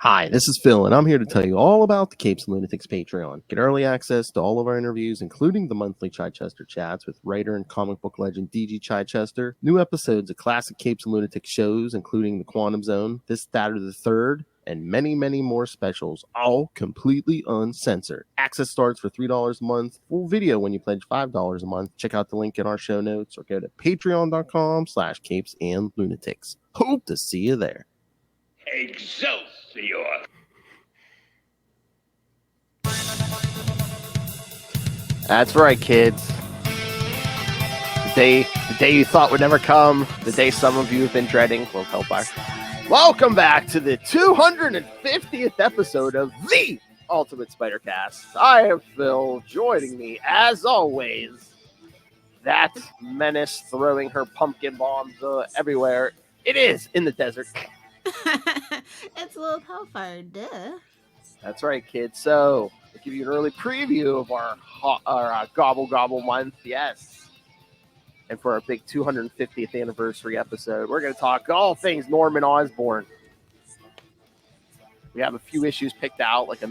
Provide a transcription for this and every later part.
Hi, this is Phil, and I'm here to tell you all about the Capes and Lunatics Patreon. Get early access to all of our interviews, including the monthly Chichester chats with writer and comic book legend DG Chichester, new episodes of classic Capes and Lunatics shows, including The Quantum Zone, This, That, or the Third, and many, many more specials, all completely uncensored. Access starts for $3 a month, full video when you pledge $5 a month. Check out the link in our show notes or go to patreon.com/capesandlunatics. Hope to see you there. Excelsior! That's right, kids. The day you thought would never come, the day some of you have been dreading, will help our. Welcome back to the 250th episode of the Ultimate Spider-Cast. I am Phil, joining me, as always, that menace throwing her pumpkin bombs everywhere. It is in the desert. It's a little Hellfire, duh. That's right, kids. So, I'll give you an early preview of our Gobble Gobble month, yes. And for our big 250th anniversary episode, we're going to talk all things Norman Osborn. We have a few issues picked out, like a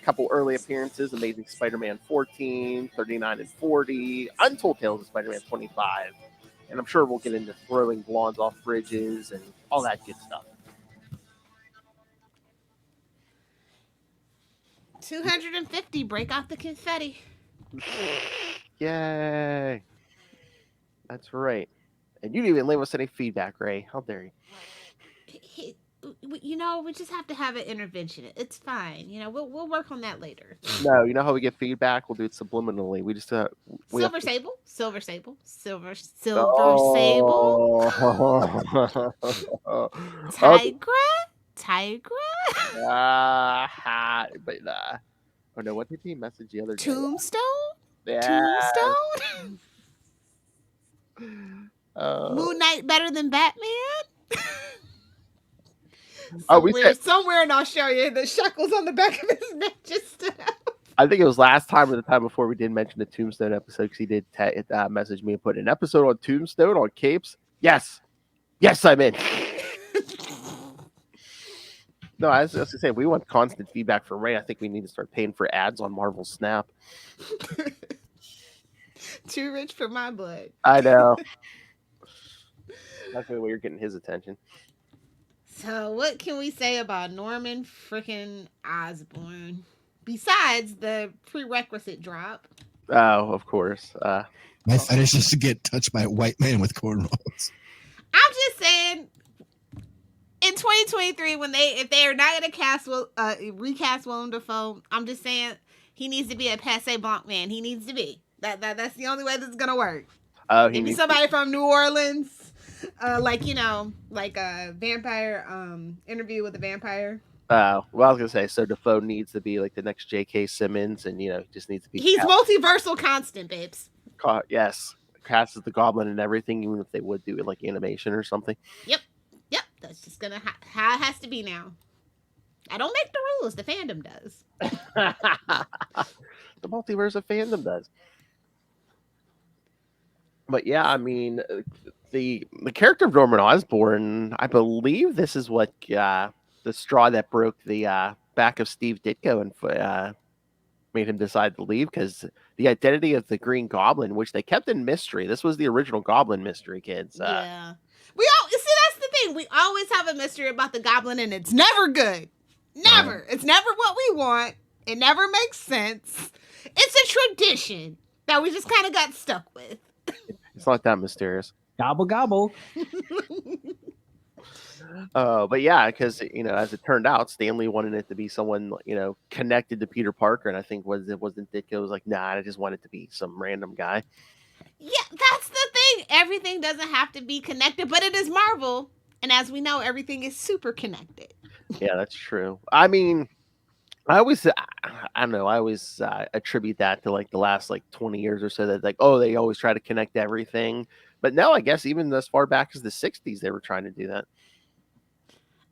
couple early appearances, Amazing Spider-Man 14, 39 and 40, Untold Tales of Spider-Man 25. And I'm sure we'll get into throwing blondes off bridges and all that good stuff. 250, break out the confetti. Yay. That's right. And you didn't even leave us any feedback, Ray. How dare you? We just have to have an intervention. It's fine. We'll work on that later. No, you know how we get feedback? We'll do it subliminally. We just Silver Sable. Tigra. Oh no, what did he message the other day? Tombstone? Yeah. Moon Knight better than Batman? Somewhere in Australia, the shackles on the back of his neck just stood out. I think it was last time or the time before we did mention the Tombstone episode, because he did message me and put an episode on Tombstone on Capes. Yes, I'm in. No, I was going to say, if we want constant feedback from Ray, I think we need to start paying for ads on Marvel Snap. Too rich for my blood. I know. That's the way you're getting his attention. So what can we say about Norman freaking Osborn? Besides the prerequisite drop. Oh, of course. My fetish is to get touched by a white man with cornrows. I'm just saying, in 2023, if they are not going to recast Willem Dafoe, I'm just saying he needs to be a passe blanc man. He needs to be. That's the only way this is going to work. Maybe somebody from New Orleans, like a vampire interview with a vampire. Well, I was going to say, so Dafoe needs to be like the next J.K. Simmons, and, just needs to be... He's multiversal constant, babes. Yes. Cast as the Goblin and everything, even if they would do it like animation or something. Yep. That's just going to how it has to be now. I don't make the rules. The fandom does. The multiverse of fandom does. But yeah, I mean, the character of Norman Osborn, I believe this is what the straw that broke the back of Steve Ditko and made him decide to leave, because the identity of the Green Goblin, which they kept in mystery. This was the original Goblin mystery, kids. Yeah. That's the thing. We always have a mystery about the Goblin, and it's never good. Never. It's never what we want. It never makes sense. It's a tradition that we just kind of got stuck with. It's not that mysterious. Gobble, gobble. But yeah, because, as it turned out, Stanley wanted it to be someone, connected to Peter Parker. And I think wasn't Ditko was like, nah, I just want it to be some random guy. Yeah, that's the thing. Everything doesn't have to be connected, but it is Marvel. And as we know, everything is super connected. Yeah, that's true. I mean, I always attribute that to like the last 20 years or so, that they always try to connect everything. But no, I guess even as far back as the 60s, they were trying to do that.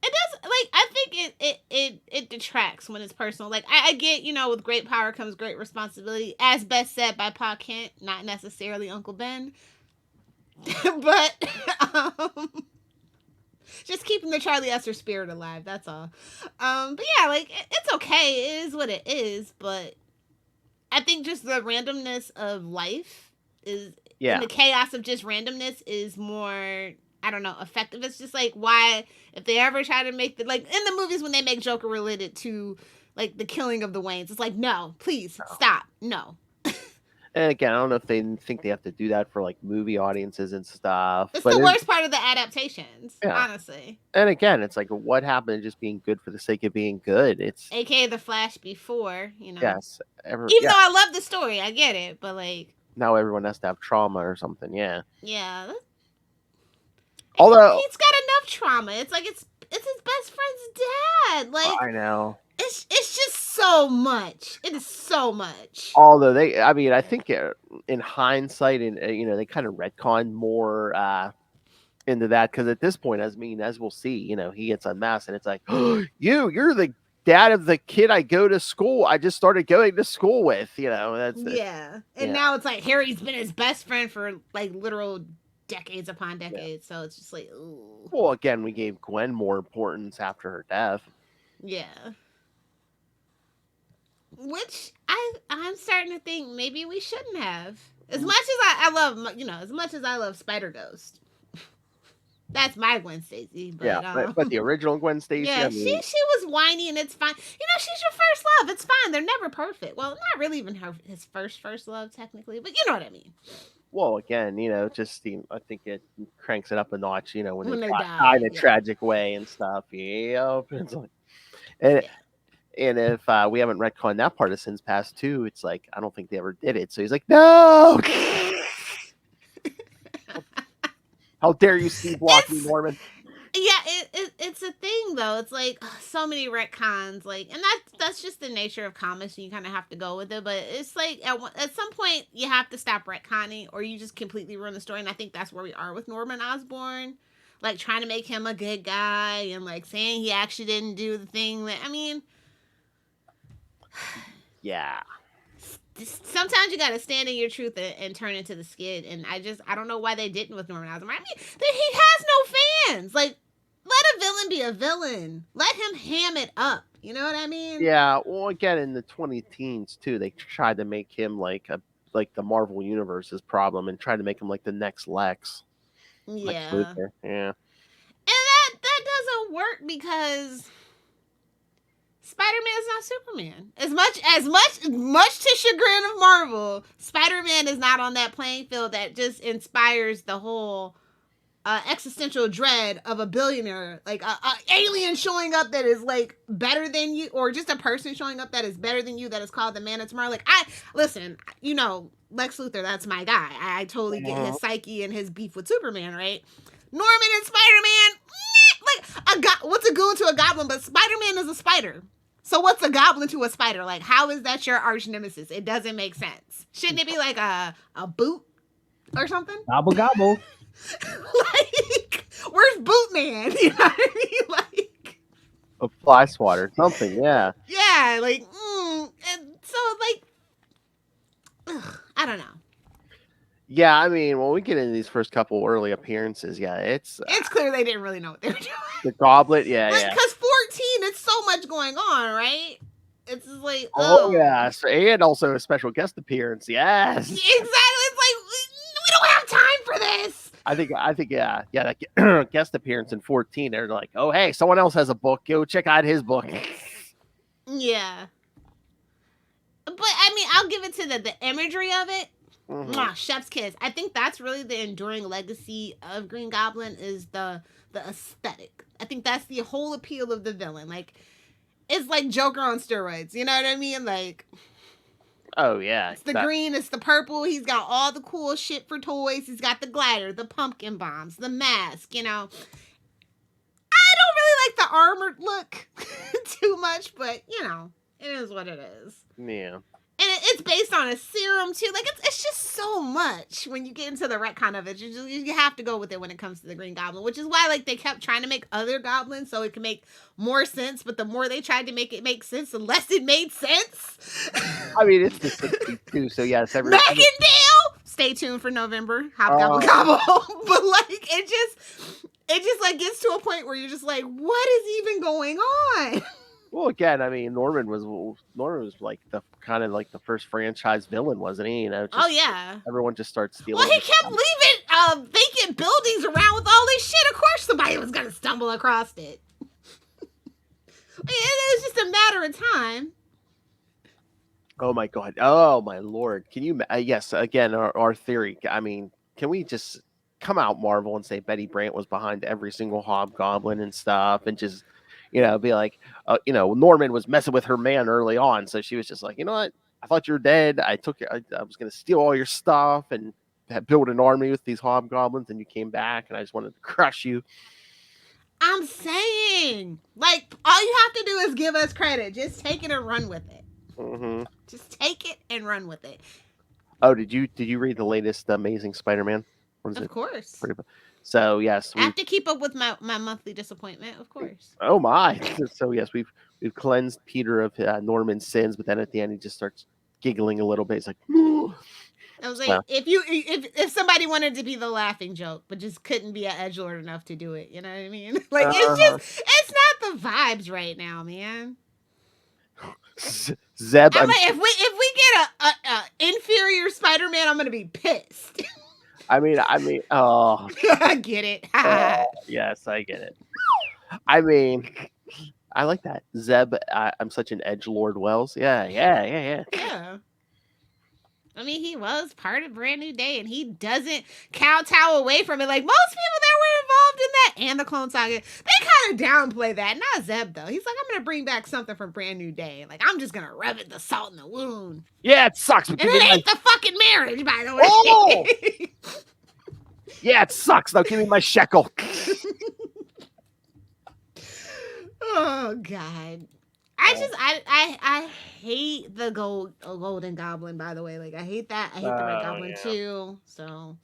It does, I think it detracts when it's personal. I get, with great power comes great responsibility, as best said by Pa Kent, not necessarily Uncle Ben. But Just keeping the Charlie Esther spirit alive. That's all. But yeah, like it's okay. It is what it is. But I think just the randomness of life is, and the chaos of just randomness is more, I don't know, effective. It's just like, why, if they ever try to make like in the movies when they make Joker related to like the killing of the Waynes, it's like, no, please stop, no. And again, I don't know if they think they have to do that for like movie audiences and stuff. It's the worst part of the adaptations, honestly. And again, it's like, what happened to just being good for the sake of being good? It's AKA the Flash before, you know. Yes. Even though I love the story, I get it, but like now everyone has to have trauma or something. Yeah. Yeah. Although he's got enough trauma. It's like it's his best friend's dad. Like I know. It's just so much. It is so much. Although I think in hindsight, and they kind of retconned more into that, because at this point, as we'll see, he gets unmasked, and it's like, oh, you're the dad of the kid I just started going to school with. And now it's like Harry's been his best friend for like literal decades upon decades. So it's just like, ooh. Well, again, we gave Gwen more importance after her death. Yeah. Which I'm starting to think maybe we shouldn't have. As much as I love, as much as I love Spider-Ghost. That's my Gwen Stacy. But, but the original Gwen Stacy. Yeah, she was whiny, and it's fine. She's your first love. It's fine. They're never perfect. Well, not really even his first love technically, but you know what I mean. Well, again, just I think it cranks it up a notch. When they die in a tragic way and stuff. Yeah, it's like, and if we haven't retconned that part of Sin's Past too, it's like, I don't think they ever did it. So he's like, no! How dare you block me, Norman? Yeah, it's a thing though. It's like so many retcons, like, and that's just the nature of comics. And you kind of have to go with it. But it's like at some point you have to stop retconning, or you just completely ruin the story. And I think that's where we are with Norman Osborn, like trying to make him a good guy and like saying he actually didn't do the thing that yeah. Sometimes you gotta stand in your truth and turn into the skid, and I don't know why they didn't with Norman Osborn. He has no fans. Like, let a villain be a villain. Let him ham it up. You know what I mean? Yeah. Well, again, in the 2010s too, they tried to make him like the Marvel Universe's problem, and tried to make him like the next Lex. Yeah. Like yeah. And that doesn't work because Spider-Man is not Superman. Much to chagrin of Marvel, Spider-Man is not on that playing field that just inspires the whole existential dread of a billionaire, like a alien showing up that is like better than you, or just a person showing up that is better than you, that is called the Man of Tomorrow. Like, listen, Lex Luthor, that's my guy. I totally get his psyche and his beef with Superman, right? Norman and Spider-Man, what's a goon to a goblin? But Spider-Man is a spider. So what's a goblin to a spider? Like, how is that your arch nemesis? It doesn't make sense. Shouldn't it be like a boot or something? Gobble gobble. Like, where's Boot Man? You know what I mean? Like a fly swatter, something. Yeah. Yeah, like, and so like, I don't know. Yeah, I mean, when we get into these first couple early appearances, it's clear they didn't really know what they were doing. The goblet, yeah. Because 14, it's so much going on, right? It's like, yes, and also a special guest appearance, yes. Exactly. It's like, we don't have time for this. I think, yeah, that guest appearance in 14, they're like, oh, hey, someone else has a book. Go check out his book. Yeah. But, I mean, I'll give it to the imagery of it. Mm-hmm. Chef's kiss. I think that's really the enduring legacy of Green Goblin, is the aesthetic. I think that's the whole appeal of the villain. Like, it's like Joker on steroids. You know what I mean? Like, oh yeah, it's the green, it's the purple. He's got all the cool shit for toys. He's got the glider, the pumpkin bombs, the mask. I don't really like the armored look too much, but it is what it is. Yeah. And it's based on a serum too. Like, it's just so much when you get into the retcon of it. You have to go with it when it comes to the Green Goblin, which is why like they kept trying to make other goblins so it can make more sense. But the more they tried to make it make sense, the less it made sense. I mean, it's the 62, so yes, Mac and Dale. Stay tuned for November. Hop gobble gobble. But like, it just like gets to a point where you're just like, what is even going on? Well, again, I mean, Norman was like the kind of like the first franchise villain, wasn't he? You know, just, Oh yeah. everyone just starts stealing. Well, he kept leaving vacant buildings around with all this shit. Of course, somebody was gonna stumble across it. It was just a matter of time. Oh my god! Oh my lord! Can you? Yes, again, our theory. I mean, can we just come out, Marvel, and say Betty Brant was behind every single Hobgoblin and stuff, and just, be like, Norman was messing with her man early on, so she was just like, you know what? I thought you were dead. I was going to steal all your stuff and build an army with these Hobgoblins, and you came back, and I just wanted to crush you. I'm saying, like, all you have to do is give us credit. Just take it and run with it. Mm-hmm. Just take it and run with it. Oh, did you read the latest Amazing Spider-Man? Of course. So yes, I have to keep up with my monthly disappointment, of course. Oh my! So yes, we've cleansed Peter of Norman's sins, but then at the end he just starts giggling a little bit. He's like, I was like, if somebody wanted to be the laughing joke, but just couldn't be an edgelord enough to do it, you know what I mean? Like it's not the vibes right now, man. Zeb, I'm like, if we get a inferior Spider-Man, I'm gonna be pissed. I mean, oh, I get it. Yes, I get it. I mean, I like that. Zeb, I'm such an edgelord. Wells, yeah. Yeah. I mean, he was part of Brand New Day, and he doesn't kowtow away from it like most people that were involved in that and the Clone Saga. They kind of downplay that. Not Zeb, though. He's like, I'm going to bring back something from Brand New Day. Like, I'm just going to rub it the salt in the wound. Yeah, it sucks. And it ain't the fucking marriage, by the way. Oh! Yeah, it sucks. Now give me my shekel. Oh, God. I hate the golden goblin, by the way. Like, I hate that. I hate the red goblin too. So,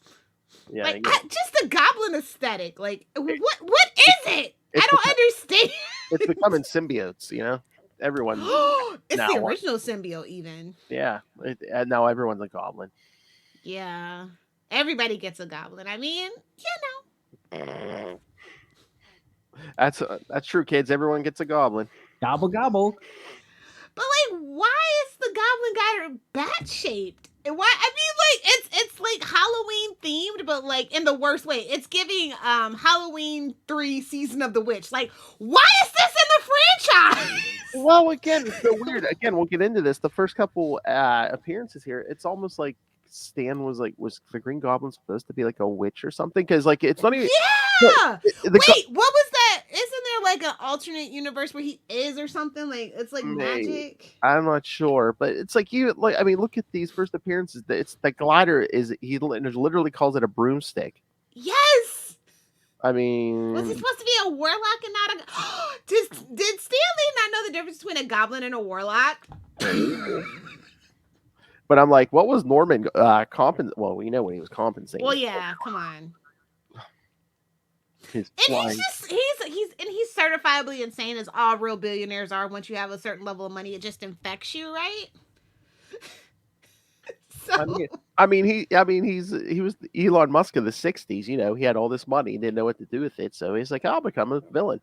yeah, like, just the goblin aesthetic. Like, what is it? I don't understand. It's becoming symbiotes, Everyone. It's the original symbiote, even. Yeah, and now everyone's a goblin. Yeah, everybody gets a goblin. I mean, That's true, kids. Everyone gets a goblin. Gobble gobble. But like, why is the goblin guy bat shaped? And why? I mean, like, it's like Halloween themed, but like in the worst way. It's giving Halloween 3 Season of the Witch. Like, why is this in the franchise? Well, again, it's so weird. Again, we'll get into this. The first couple appearances here, it's almost like Stan was the Green Goblin supposed to be like a witch or something? Because like it's not even. Yeah. Wait, what was that? Isn't there like an alternate universe where he is or something? Like it's like magic. I'm not sure, but it's like I mean, look at these first appearances. It's the glider he literally calls it a broomstick. Yes. I mean, was he supposed to be a warlock and not a? Did Stan Lee not know the difference between a goblin and a warlock? But I'm like, what was Norman Well, we know when he was compensating. Well, yeah, come on. He's certifiably insane, as all real billionaires are. Once you have a certain level of money, it just infects you, right? So I mean, he was Elon Musk of the '60s. He had all this money, didn't know what to do with it, so he's like, I'll become a villain.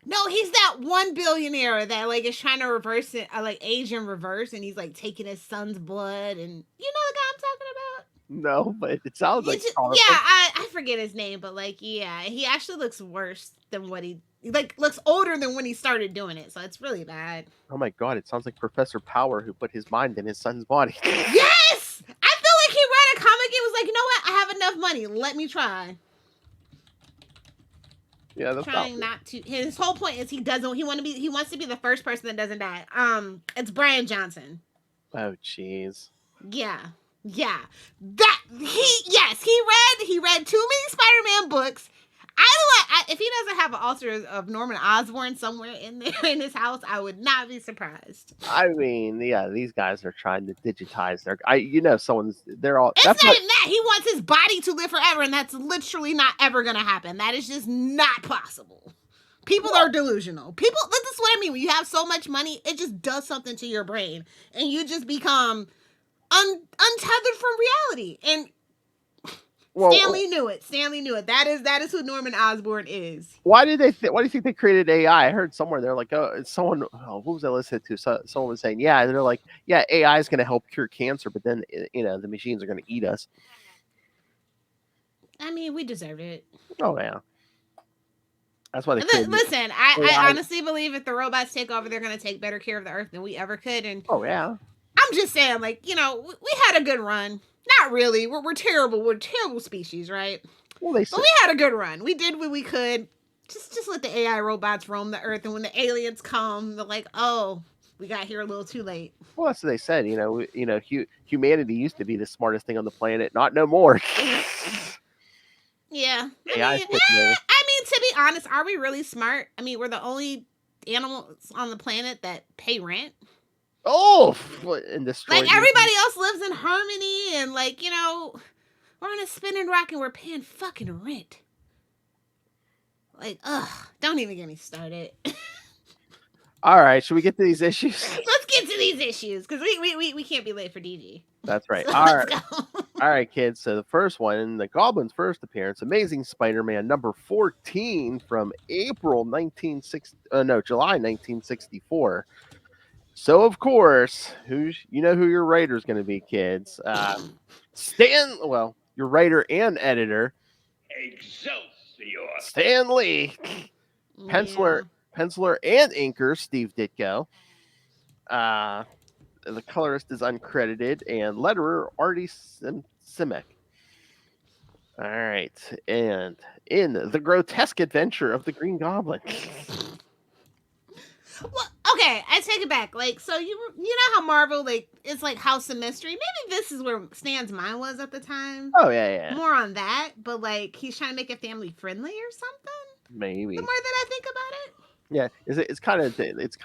No, he's that one billionaire that like is trying to reverse it, like age in reverse, and he's like taking his son's blood, and you know the guy I'm talking about. No, but it sounds like I forget his name, but like he actually looks worse than what he looks older than when he started doing it, so it's really bad. Oh my god, it sounds like Professor Power who put his mind in his son's body. Yes, I feel like he read a comic. He was like, you know what? I have enough money. Let me try. Yeah, that's trying not to. His whole point is he wants to be the first person that doesn't die. It's Brian Johnson. Oh jeez. Yeah. He read too many Spider-Man books. If he doesn't have an altar of Norman Osborn somewhere in there in his house, I would not be surprised. I mean, yeah, these guys are trying to digitize they're all. It's not even that. He wants his body to live forever, and that's literally not ever going to happen. That is just not possible. People are delusional. This is what I mean. When you have so much money, it just does something to your brain, and you just become untethered from reality. And Well, Stanley knew it. Stanley knew it. That is who Norman Osborn is. why do you think they created AI? I heard somewhere they're like, oh, it's someone. Oh, what was I listening to? Someone was saying, yeah, they're like, yeah, AI is going to help cure cancer, but then the machines are going to eat us. I mean, we deserved it. Oh yeah, that's why they created. Listen, I honestly believe if the robots take over, they're going to take better care of the Earth than we ever could. And Oh yeah. I'm just saying, like, we had a good run. Not really. We're terrible. We're a terrible species, right? Well, they But we had a good run. We did what we could. Just let the AI robots roam the Earth, and when the aliens come, they're like, oh, we got here a little too late. Well, that's what they said. Humanity used to be the smartest thing on the planet. Not no more. Yeah. AI I mean, to be honest, are we really smart? I mean, we're the only animals on the planet that pay rent. Oh, and destroy. Like, everybody else lives in harmony, and, like, we're on a spinning rock and we're paying fucking rent. Like, ugh, don't even get me started. All right, should we get to these issues? Let's get to these issues, because we can't be late for DG. That's right. So All let's right. go. All right, kids. So the first one, the Goblin's first appearance, Amazing Spider-Man number 14 from July 1964. So of course, who your writer's going to be, kids? Your writer and editor, Excelsior! Stan Lee, penciler and inker, Steve Ditko. The colorist is uncredited, and letterer Artie Simek. All right, and in the grotesque adventure of the Green Goblin. Well, okay, I take it back. Like, so you know how Marvel, like, it's like House of Mystery. Maybe this is where Stan's mind was at the time. Oh yeah. More on that, but like he's trying to make it family friendly or something. Maybe. The more that I think about it. Yeah, it's kind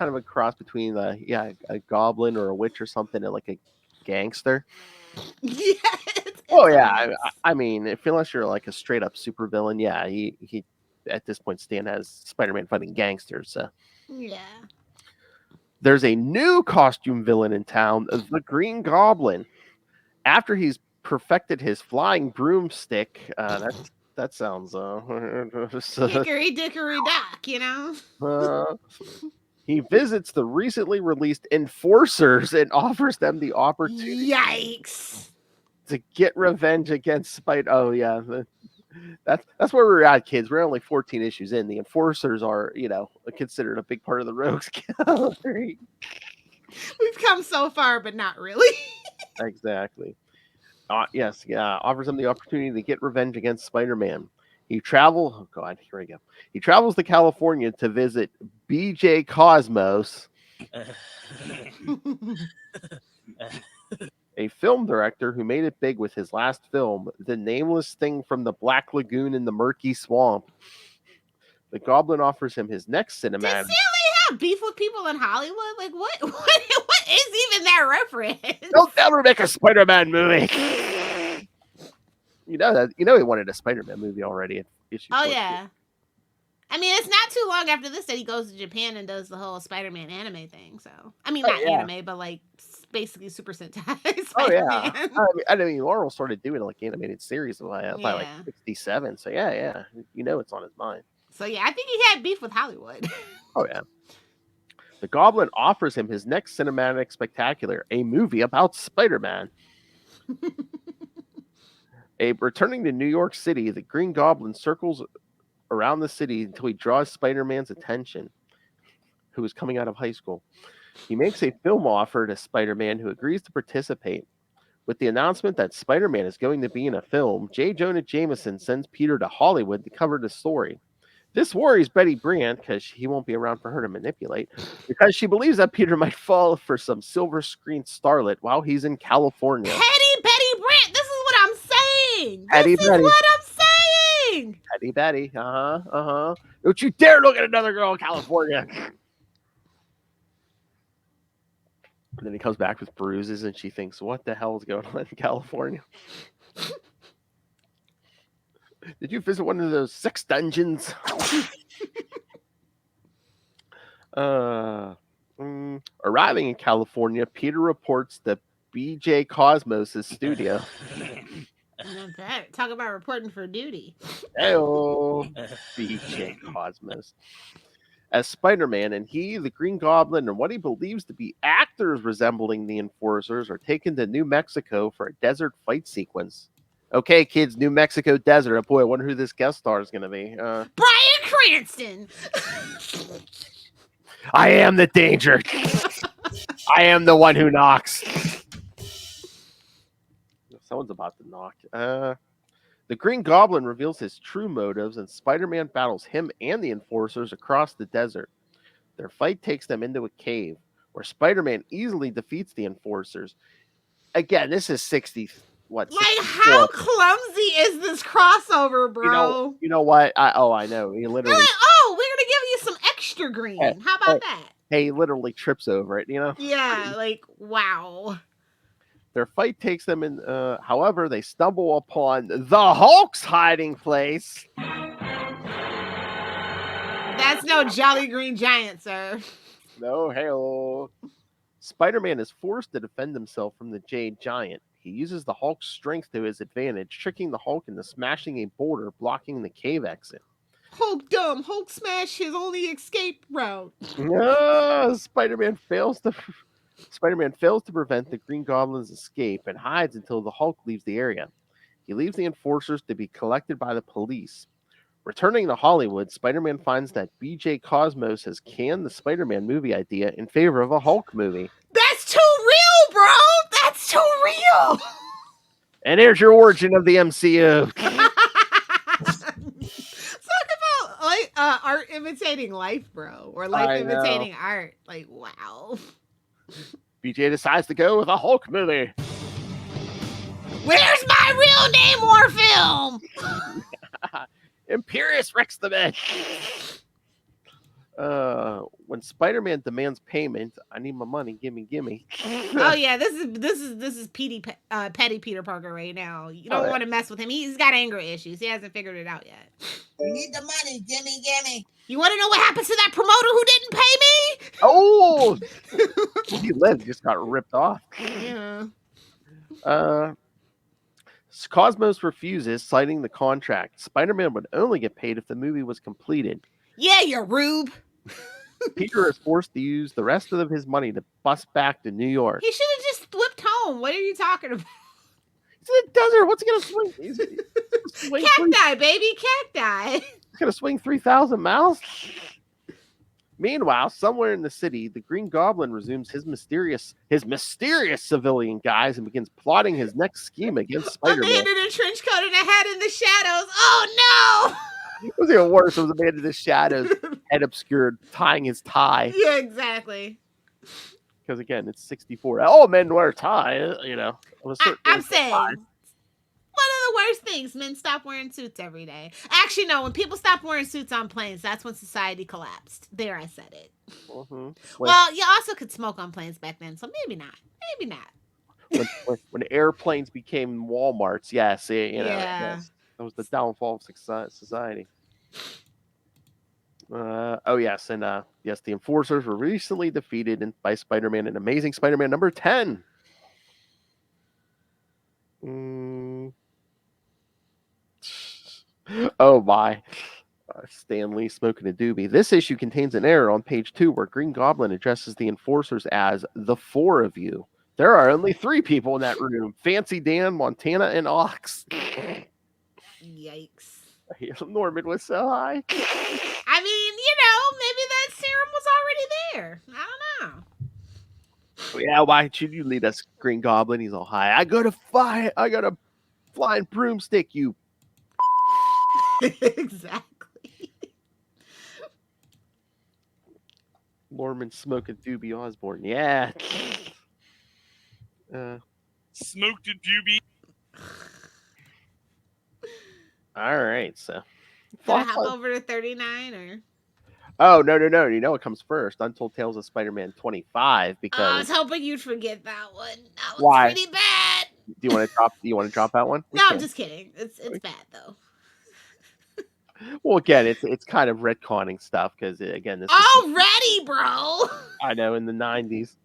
of a cross between a goblin or a witch or something, and like a gangster. Yeah. Oh yeah, I mean, unless you're like a straight up supervillain, yeah, he at this point Stan has Spider-Man fighting gangsters. So. Yeah. There's a new costume villain in town, the Green Goblin. After he's perfected his flying broomstick, that sounds hickory dickory dock, he visits the recently released Enforcers and offers them the opportunity. Yikes! To get revenge against Spider. Oh yeah, that's where we're at, kids. We're only 14 issues in. The Enforcers are, considered a big part of the Rogues Gallery. We've come so far, but not really. Exactly. Offers him the opportunity to get revenge against Spider-Man. He travels to California to visit BJ Cosmos, a film director who made it big with his last film, The Nameless Thing from the Black Lagoon in the Murky Swamp. The Goblin offers him his next cinematic. Does Stanley have beef with people in Hollywood? Like, what is even that reference? They'll never make a Spider-Man movie. He wanted a Spider-Man movie already at issue 14. Yeah. I mean, it's not too long after this that he goes to Japan and does the whole Spider-Man anime thing. So, I mean, not anime, but like basically Super Sentai Spider-Man. I mean, Laurel started doing like animated series by like 67. So yeah, it's on his mind. So yeah, I think he had beef with Hollywood. Oh yeah. The Goblin offers him his next cinematic spectacular, a movie about Spider-Man. Returning to New York City, the Green Goblin circles around the city until he draws Spider-Man's attention, who is coming out of high school. He makes a film offer to Spider-Man, who agrees to participate. With the announcement that Spider-Man is going to be in a film, J. Jonah Jameson sends Peter to Hollywood to cover the story. This worries Betty Brant, because he won't be around for her to manipulate, because she believes that Peter might fall for some silver screen starlet while he's in California. Petty Betty Brant, this is what I'm saying. Petty this is what I'm saying. Petty Betty, Don't you dare look at another girl in California. And then he comes back with bruises, and she thinks, what the hell is going on in California? Did you visit one of those sex dungeons? Arriving in California, Peter reports that BJ Cosmos' studio. Not bad. Talk about reporting for duty. Heyo, BJ Cosmos. As Spider-Man and he, the Green Goblin, and what he believes to be actors resembling the Enforcers are taken to New Mexico for a desert fight sequence. Okay, kids, New Mexico desert. Oh boy, I wonder who this guest star is going to be. Bryan Cranston. I am the danger. I am the one who knocks. Someone's about to knock. The Green Goblin reveals his true motives, and Spider-Man battles him and the Enforcers across the desert. Their fight takes them into a cave, where Spider-Man easily defeats the Enforcers. Again, this is 60. What? Like, 64. how clumsy is this crossover, bro? You know what? I know. He They're literally. like, oh, we're gonna give you some extra green. Hey, How about that? Hey, he literally trips over it. Yeah, like, wow. Their fight takes them in. However, they stumble upon the Hulk's hiding place. That's no Jolly Green Giant, sir. No, hell. Spider-Man is forced to defend himself from the Jade Giant. He uses the Hulk's strength to his advantage, tricking the Hulk into smashing a boulder blocking the cave exit. Hulk dumb. Hulk smash his only escape route. Spider-Man fails to prevent the Green Goblin's escape and hides until the Hulk leaves the area. He leaves the Enforcers to be collected by the police. Returning to Hollywood, Spider-Man finds that BJ Cosmos has canned the Spider-Man movie idea in favor of a Hulk movie. That's too real, bro. That's too real. And here's your origin of the MCU. Talk about like art imitating life, bro, or life imitating art. Like, wow. BJ decides to go with a Hulk movie. Where's my real Namor film? Imperius Rex the Man. When Spider-Man demands payment, I need my money. Gimme. Oh yeah, this is petty Peter Parker right now. You don't want to mess with him. He's got anger issues. He hasn't figured it out yet. We need the money. Gimme. You want to know what happens to that promoter who didn't pay me? Oh, he lived, just got ripped off. Yeah. Cosmos refuses, citing the contract. Spider-Man would only get paid if the movie was completed. Yeah, you rube. Peter is forced to use the rest of his money to bus back to New York. He should have just flipped home. What are you talking about? He's in the desert. What's he gonna swing? He's Cacti, baby, cacti. gonna swing 3,000 miles. Meanwhile, somewhere in the city, the Green Goblin resumes his mysterious civilian guise and begins plotting his next scheme against Spider-Man. A man in a trench coat and a hat in the shadows. Oh no! It was even worse. It was a man in the shadows, head obscured, tying his tie. Yeah, exactly. Because again, it's 64. All men wear ties, I'm saying, one of the worst things, men stop wearing suits every day. Actually, no, when people stopped wearing suits on planes, that's when society collapsed. There, I said it. Mm-hmm. Well, you also could smoke on planes back then, so maybe not. Maybe not. When airplanes became Walmarts, yes, Yeah. that was the downfall of society. Yes, and yes, the Enforcers were recently defeated by Spider-Man in Amazing Spider-Man number 10. Oh my. Stan Lee smoking a doobie. This issue contains an error on page 2 where Green Goblin addresses the Enforcers as the 4 of you. There are only 3 people in that room. Fancy Dan, Montana, and Ox. Yikes. Norman was so high. I mean, maybe that serum was already there. I don't know. Yeah, why should you lead us, Green Goblin? He's all high. I got a flying broomstick, you. Exactly. Norman smoking doobie Osborn. Yeah. Smoked a doobie. All right, so. Can I hop over to 39 or? Oh, no. You know what comes first? Untold Tales of Spider-Man 25 because I was hoping you'd forget that one. That was Why? pretty bad. Do you want to drop that one? No, I'm just kidding. It's bad though. Well, again, it's kind of retconning stuff because again, this already, bro. I know in the 90s.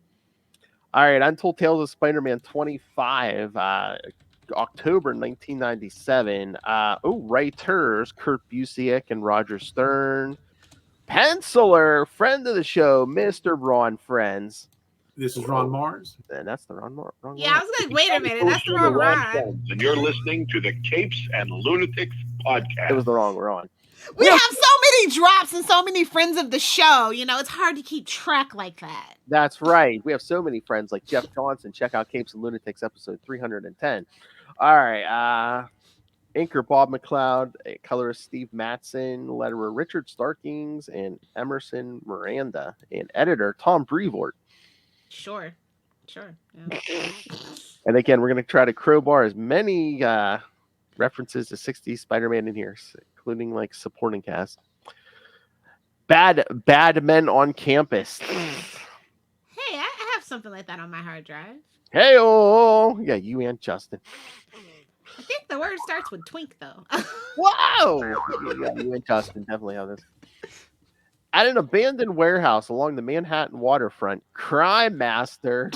All right, Untold Tales of Spider-Man 25. October 1997. Writers Kurt Busiek and Roger Stern. Penciler, friend of the show, Mr. Ron Friends. This is Ron Mars. And that's the wrong Yeah, I was like, wait a minute, that's the wrong Ron. And you're listening to the Capes and Lunatics podcast. It was the wrong Ron. We have so many drops and so many friends of the show. You know, it's hard to keep track like that. That's right. We have so many friends like Jeff Johnson. Check out Capes and Lunatics episode 310. All right. Inker Bob McLeod, colorist Steve Matson, letterer Richard Starkings, and Emerson Miranda, and editor Tom Brevoort. Sure. Yeah. And again, we're going to try to crowbar as many references to 60s Spider-Man in here, including like supporting cast. Bad men on campus. Hey, I have something like that on my hard drive. Hey, yeah, you and Justin. I think the word starts with twink, though. Whoa! Yeah, you and Justin definitely have this. At an abandoned warehouse along the Manhattan waterfront, Crime Master.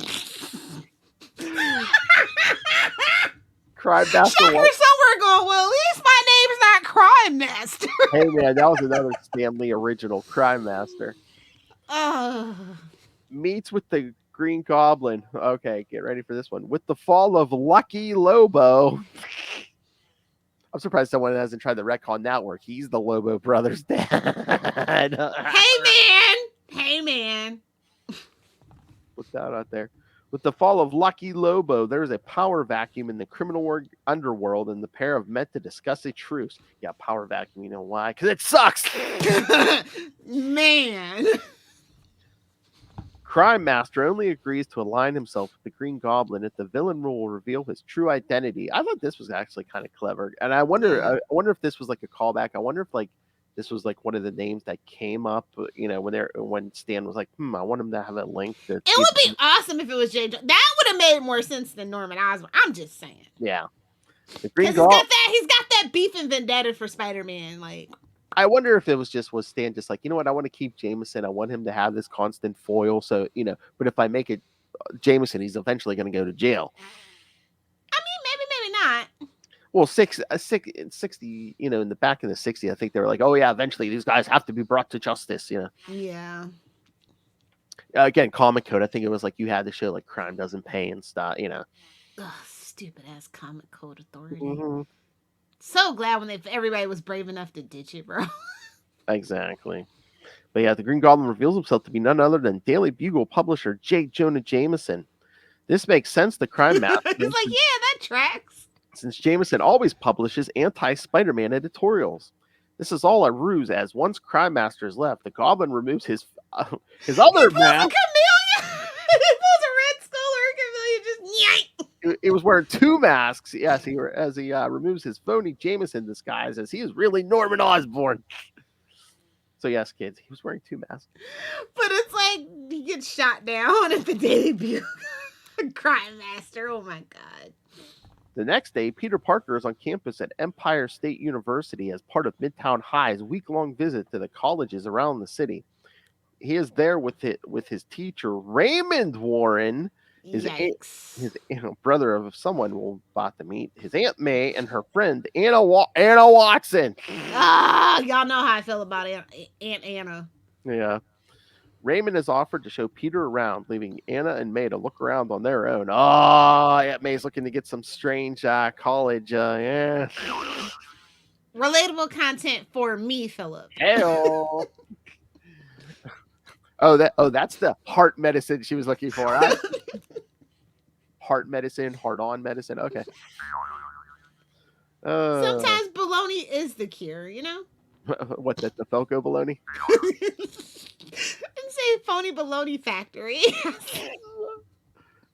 Crime Master. Somewhere going, well, at least my name's not Crime Master. Hey, man, that was another Stan Lee original, Crime Master. Meets with the Green Goblin. Okay, get ready for this one. With the fall of Lucky Lobo. I'm surprised someone hasn't tried the retcon that work. He's the Lobo brothers' dad. Hey, man. Put that out there. With the fall of Lucky Lobo, there is a power vacuum in the criminal underworld, and the pair have met to discuss a truce. Yeah, power vacuum. You know why? Because it sucks. Man. Crime Master only agrees to align himself with the Green Goblin if the villain will reveal his true identity. I thought this was actually kind of clever, and I wonder if this was like a callback. I wonder if like this was like one of the names that came up, you know, when Stan was like, I want him to have a link. It would be awesome if it was J. That would have made more sense than Norman Osborn. I'm just saying. Yeah, the Green Goblin. He's got that beef and vendetta for Spider-Man, like. I wonder if it was Stan just like, you know what, I want to keep Jameson. I want him to have this constant foil. So, you know, but if I make it Jameson, he's eventually going to go to jail. I mean, maybe not. Well, 60, you know, in the back of the 60s, I think they were like, oh, yeah, eventually these guys have to be brought to justice, you know. Yeah. Again, comic code, I think it was like you had to show like crime doesn't pay and stuff, you know. Ugh, stupid ass comic code authority. Mm-hmm. So glad when everybody was brave enough to ditch it, bro. Exactly. But yeah, the Green Goblin reveals himself to be none other than Daily Bugle publisher J. Jonah Jameson. This makes sense to Crime Master. He's like, yeah, that tracks. Since Jameson always publishes anti-Spider-Man editorials. This is all a ruse, as once Crime Master is left, the Goblin removes his other mask. He pulls a red skull or a chameleon, just yank. He was wearing two masks. Yes, as he removes his phony Jameson disguise, as he is really Norman Osborn. So yes, kids, he was wearing two masks. But it's like he gets shot down at the Daily Bugle. Crime Master, oh my god. The next day, Peter Parker is on campus at Empire State University as part of Midtown High's week-long visit to the colleges around the city. He is there with his teacher, Raymond Warren, his brother of someone we'll about to meet, his Aunt May, and her friend, Anna Watson. Y'all know how I feel about Aunt Anna. Yeah. Raymond is offered to show Peter around, leaving Anna and May to look around on their own. Aunt May's looking to get some strange college. Yeah. Relatable content for me, Philip. Hell. That's the heart medicine she was looking for. Right? Heart medicine, heart-on medicine. Okay. Sometimes baloney is the cure, you know? What, the Felco baloney? And say phony baloney factory.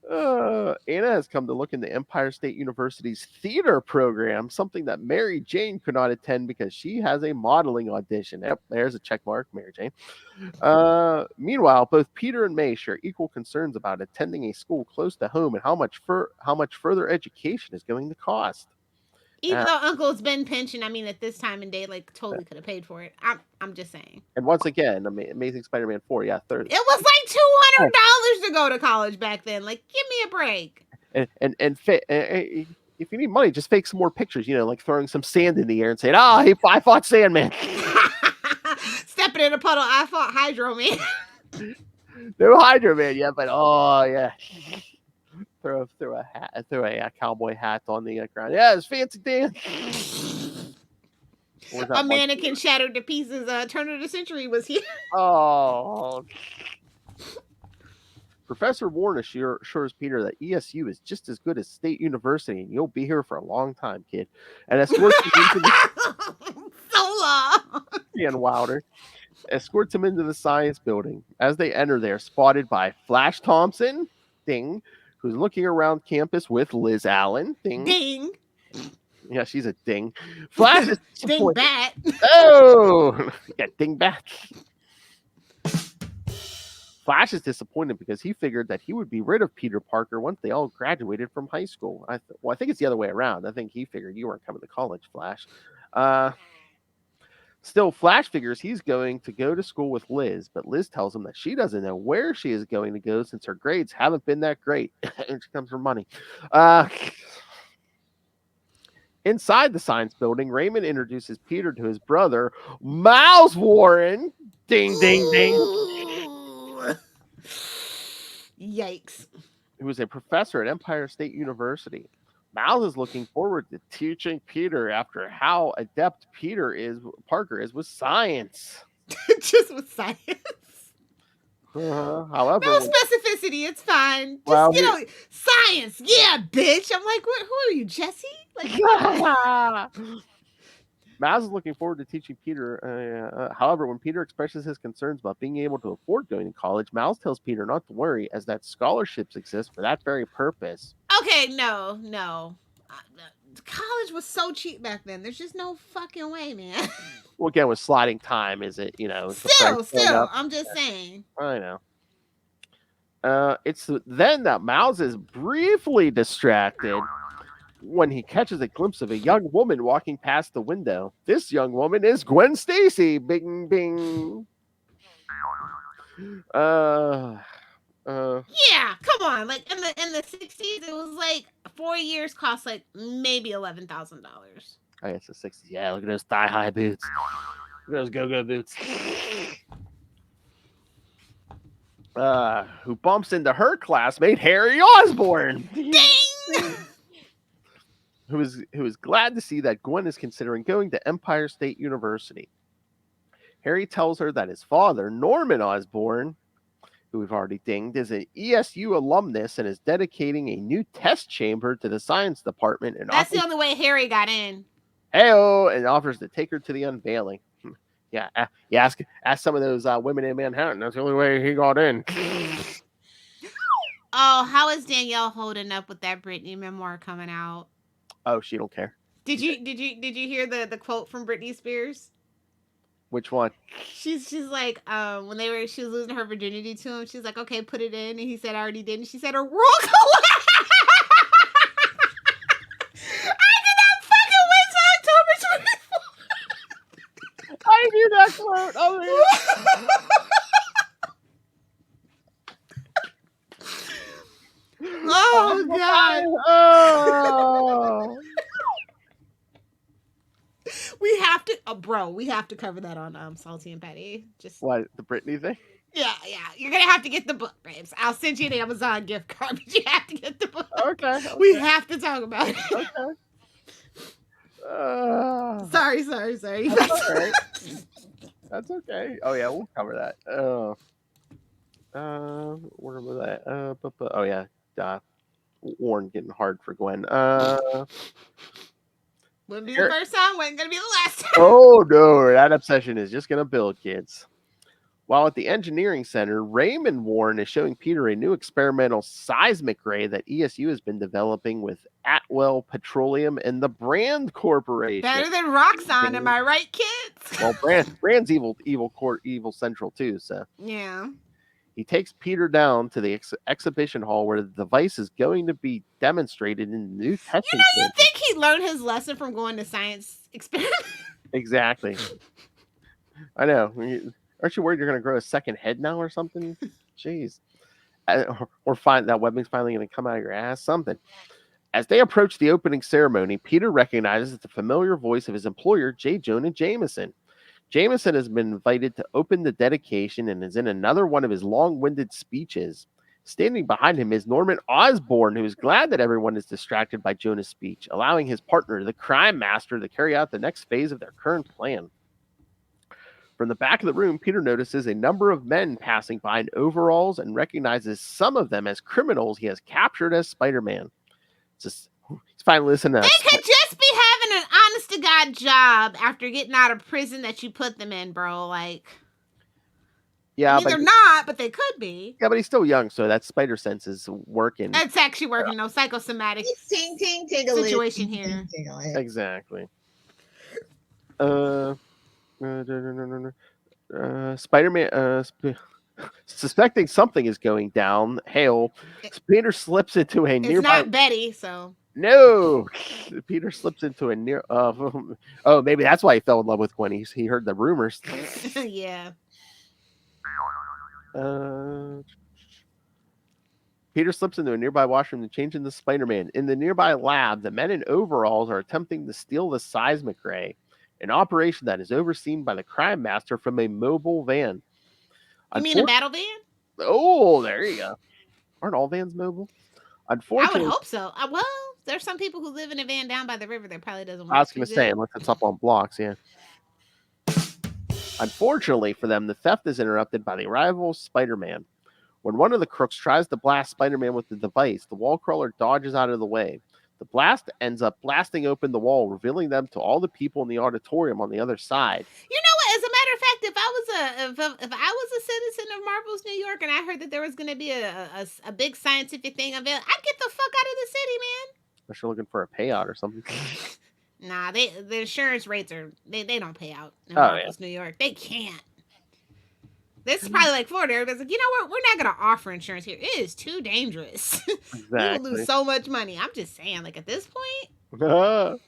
Anna has come to look into Empire State University's theater program, something that Mary Jane could not attend because she has a modeling audition. Yep, there's a check mark, Mary Jane. Meanwhile, both Peter and May share equal concerns about attending a school close to home and how much further education is going to cost. Even though Uncle's been pensioned, I mean, at this time and day, like, totally could have paid for it. I'm just saying. And once again, Amazing Spider-Man 4, yeah, third. It was like $200 to go to college back then. Like, give me a break. And if you need money, just fake some more pictures. Like throwing some sand in the air and saying, I fought Sandman. Stepping in a puddle, I fought Hydro Man. No Hydro Man yet, but oh yeah. Throw a hat, throw a cowboy hat on the ground. Yeah, it's fancy Dan. A mannequin shattered to pieces. Turn of the century was here. Oh. Professor Warren assures Peter that ESU is just as good as State University, and you'll be here for a long time, kid. And escorts him into so long. and Wilder escorts him into the science building. As they enter, they are spotted by Flash Thompson, ding, who's looking around campus with Liz Allen, ding. Ding. Yeah, she's a ding. Flash is ding bat. Oh, yeah, ding bat. Flash is disappointed because he figured that he would be rid of Peter Parker once they all graduated from high school. I think it's the other way around. I think he figured you weren't coming to college, Flash. Still, Flash figures he's going to go to school with Liz, but Liz tells him that she doesn't know where she is going to go since her grades haven't been that great. And she comes from money. Inside the science building, Raymond introduces Peter to his brother, Miles Warren. Ding, ding, ding. Yikes. Who is a professor at Empire State University. Miles is looking forward to teaching Peter after how adept Parker is with science. Just with science. However, no specificity, it's fine. Just science, yeah, bitch. I'm like, who are you, Jesse? Like, Miles is looking forward to teaching Peter. However, when Peter expresses his concerns about being able to afford going to college, Miles tells Peter not to worry, as that scholarships exist for that very purpose. Okay, no. College was so cheap back then. There's just no fucking way, man. Well, again, with sliding time, is it, Still, I'm just saying. I know. It's then that Miles is briefly distracted when he catches a glimpse of a young woman walking past the window. This young woman is Gwen Stacy. Bing, bing. Yeah, come on. Like in the 60s, it was like 4 years cost like maybe $11,000. I guess the 60s. Yeah, look at those thigh-high boots. Look at those go-go boots. Who bumps into her classmate, Harry Osborn. Ding! Who is glad to see that Gwen is considering going to Empire State University. Harry tells her that his father, Norman Osborn, who we've already dinged, is an ESU alumnus and is dedicating a new test chamber to the science department. And that's the only way Harry got in. Hey-o, and offers to take her to the unveiling. Yeah, ask some of those women in Manhattan. That's the only way he got in. Oh, how is Danielle holding up with that Britney memoir coming out? Oh, she don't care. Did you hear the quote from Britney Spears? Which one? She's like, when she was losing her virginity to him, she's like, okay, put it in. And he said, I already did. And she said, her world collapsed. I did not fucking wait till October 24th. I knew that quote. Oh, God. Oh. We have to cover that on Salty and Petty. Just what, the Britney thing? Yeah. You're gonna have to get the book, babes. I'll send you an Amazon gift card, but you have to get the book. Okay. We have to talk about it. Okay. Sorry. That's all right. That's okay. Oh yeah, we'll cover that. Where was that? Oh yeah. Warren getting hard for Gwen. Wouldn't be the first time, wasn't gonna be the last time. Oh no, that obsession is just gonna build, kids. While at the engineering center, Raymond Warren is showing Peter a new experimental seismic ray that ESU has been developing with Atwell Petroleum and the Brand Corporation. Better than Roxxon, am I right, kids? Well, Brand's evil central too. So yeah. He takes Peter down to the exhibition hall where the device is going to be demonstrated in the new testing. You think he learned his lesson from going to science experiment? Exactly. I know. Aren't you worried you're going to grow a second head now or something? Jeez. Or find that webbing's finally going to come out of your ass, something. As they approach the opening ceremony, Peter recognizes the familiar voice of his employer, J. Jonah Jameson. Jameson has been invited to open the dedication and is in another one of his long-winded speeches. Standing behind him is Norman Osborn, who is glad that everyone is distracted by Jonah's speech, allowing his partner, the Crime Master, to carry out the next phase of their current plan. From the back of the room, Peter notices a number of men passing by in overalls and recognizes some of them as criminals he has captured as Spider-Man. He's finally listening to They could just be having an honest to God job after getting out of prison that you put them in, bro. Like, yeah, I mean, but they're not, but they could be. Yeah, but he's still young, so that spider sense is working. It's actually working. No psychosomatic Ting, ting, situation here. Exactly. Spider-Man, suspecting something is going down, Peter slips into a nearby. It's not Betty, so. No, Peter slips into a near. Oh, maybe that's why he fell in love with Gwen. He heard the rumors. Yeah. Peter slips into a nearby washroom to change into Spider-Man. In the nearby lab, the men in overalls are attempting to steal the seismic ray, an operation that is overseen by the Crime Master from a mobile van. You mean a battle van? Oh, there you go. Aren't all vans mobile? Unfortunately, I would hope so. Well, there's some people who live in a van down by the river that probably doesn't work. I was going to say, unless it's up on blocks, yeah. Unfortunately for them, the theft is interrupted by the arrival of Spider-Man. When one of the crooks tries to blast Spider-Man with the device, the wall crawler dodges out of the way. The blast ends up blasting open the wall, revealing them to all the people in the auditorium on the other side. You know what? As a matter of fact, if I was a citizen of Marvel's New York and I heard that there was going to be a big scientific thing of it, I'd get the fuck out of the city, man. Unless you're looking for a payout or something. Nah, the insurance rates they don't pay out in Marvel's New York. They can't. This is probably like Florida. Everybody's like, you know what? We're not going to offer insurance here. It is too dangerous. Exactly. We will lose so much money. I'm just saying, like, at this point.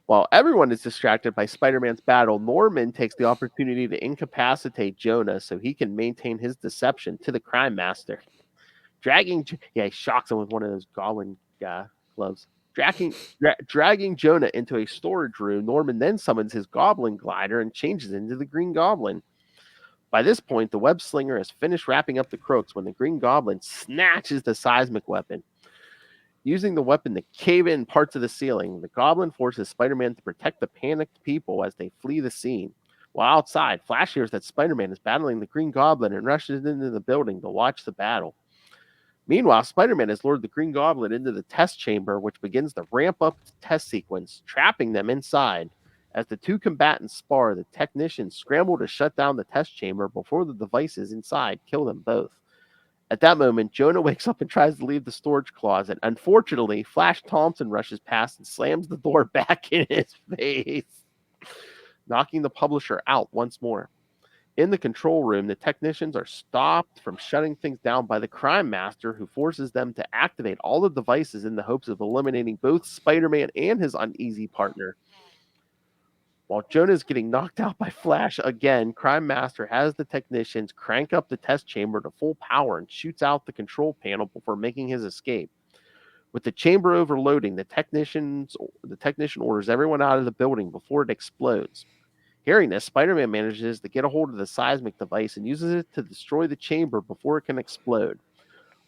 While everyone is distracted by Spider-Man's battle, Norman takes the opportunity to incapacitate Jonah so he can maintain his deception to the Crime Master. He shocks him with one of those goblin gloves. Dragging Jonah into a storage room, Norman then summons his goblin glider and changes into the Green Goblin. By this point, the web slinger has finished wrapping up the crooks when the Green Goblin snatches the seismic weapon. Using the weapon to cave in parts of the ceiling, the Goblin forces Spider-Man to protect the panicked people as they flee the scene. While outside, Flash hears that Spider-Man is battling the Green Goblin and rushes into the building to watch the battle. Meanwhile, Spider-Man has lured the Green Goblin into the test chamber, which begins the ramp-up test sequence, trapping them inside. As the two combatants spar, the technicians scramble to shut down the test chamber before the devices inside kill them both. At that moment, Jonah wakes up and tries to leave the storage closet. Unfortunately, Flash Thompson rushes past and slams the door back in his face, knocking the publisher out once more. In the control room, the technicians are stopped from shutting things down by the Crime Master, who forces them to activate all the devices in the hopes of eliminating both Spider-Man and his uneasy partner. While Jonah is getting knocked out by Flash again, Crime Master has the technicians crank up the test chamber to full power and shoots out the control panel before making his escape. With the chamber overloading, the technician orders everyone out of the building before it explodes. Hearing this, Spider-Man manages to get a hold of the seismic device and uses it to destroy the chamber before it can explode.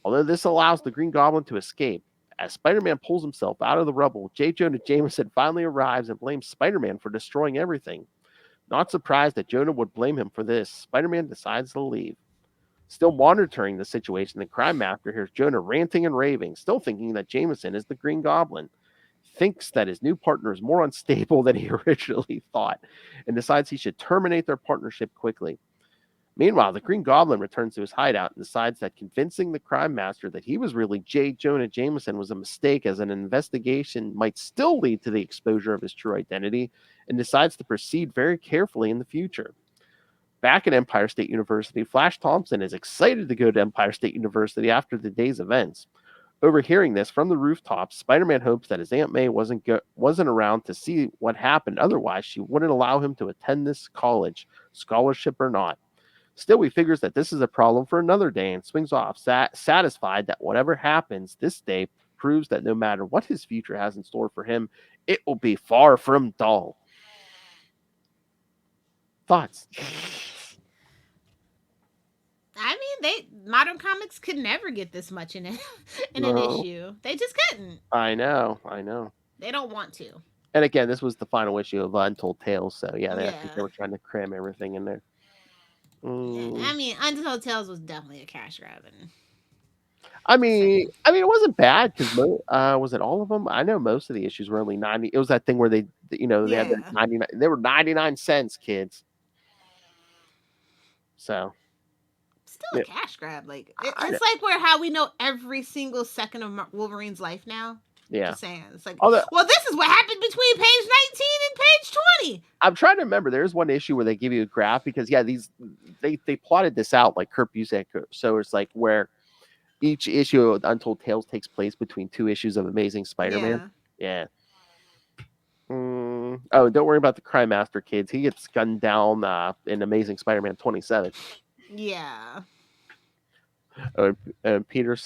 Although this allows the Green Goblin to escape, as Spider-Man pulls himself out of the rubble, J. Jonah Jameson finally arrives and blames Spider-Man for destroying everything. Not surprised that Jonah would blame him for this, Spider-Man decides to leave. Still monitoring the situation, the Crime Master hears Jonah ranting and raving, still thinking that Jameson is the Green Goblin. Thinks that his new partner is more unstable than he originally thought, and decides he should terminate their partnership quickly. Meanwhile, the Green Goblin returns to his hideout and decides that convincing the Crime Master that he was really J. Jonah Jameson was a mistake, as an investigation might still lead to the exposure of his true identity, and decides to proceed very carefully in the future. Back at Empire State University, Flash Thompson is excited to go to Empire State University after the day's events. Overhearing this from the rooftop, Spider-Man hopes that his Aunt May wasn't around to see what happened, otherwise she wouldn't allow him to attend this college, scholarship or not. Still, he figures that this is a problem for another day and swings off, satisfied that whatever happens this day proves that no matter what his future has in store for him, it will be far from dull. Thoughts? I mean, modern comics could never get this much in an No. issue. They just couldn't. I know. They don't want to. And again, this was the final issue of Untold Tales, so yeah, I think Yeah. they were trying to cram everything in there. I mean, Untold Tales was definitely a cash grab. I mean, it wasn't bad because was it all of them? I know most of the issues were only 90. It was that thing where they had the 99. They were 99 cents, kids. So still a cash grab. Like it's like how we know every single second of Wolverine's life now. Yeah. Just saying. It's like, well, this is what happened between page 19 and page 20. I'm trying to remember. There's one issue where they give you a graph because they plotted this out like Kurt Busiek. So it's like where each issue of Untold Tales takes place between 2 issues of Amazing Spider-Man. Yeah. Oh, don't worry about the Crime Master, kids. He gets gunned down in Amazing Spider-Man 27. Yeah. Peter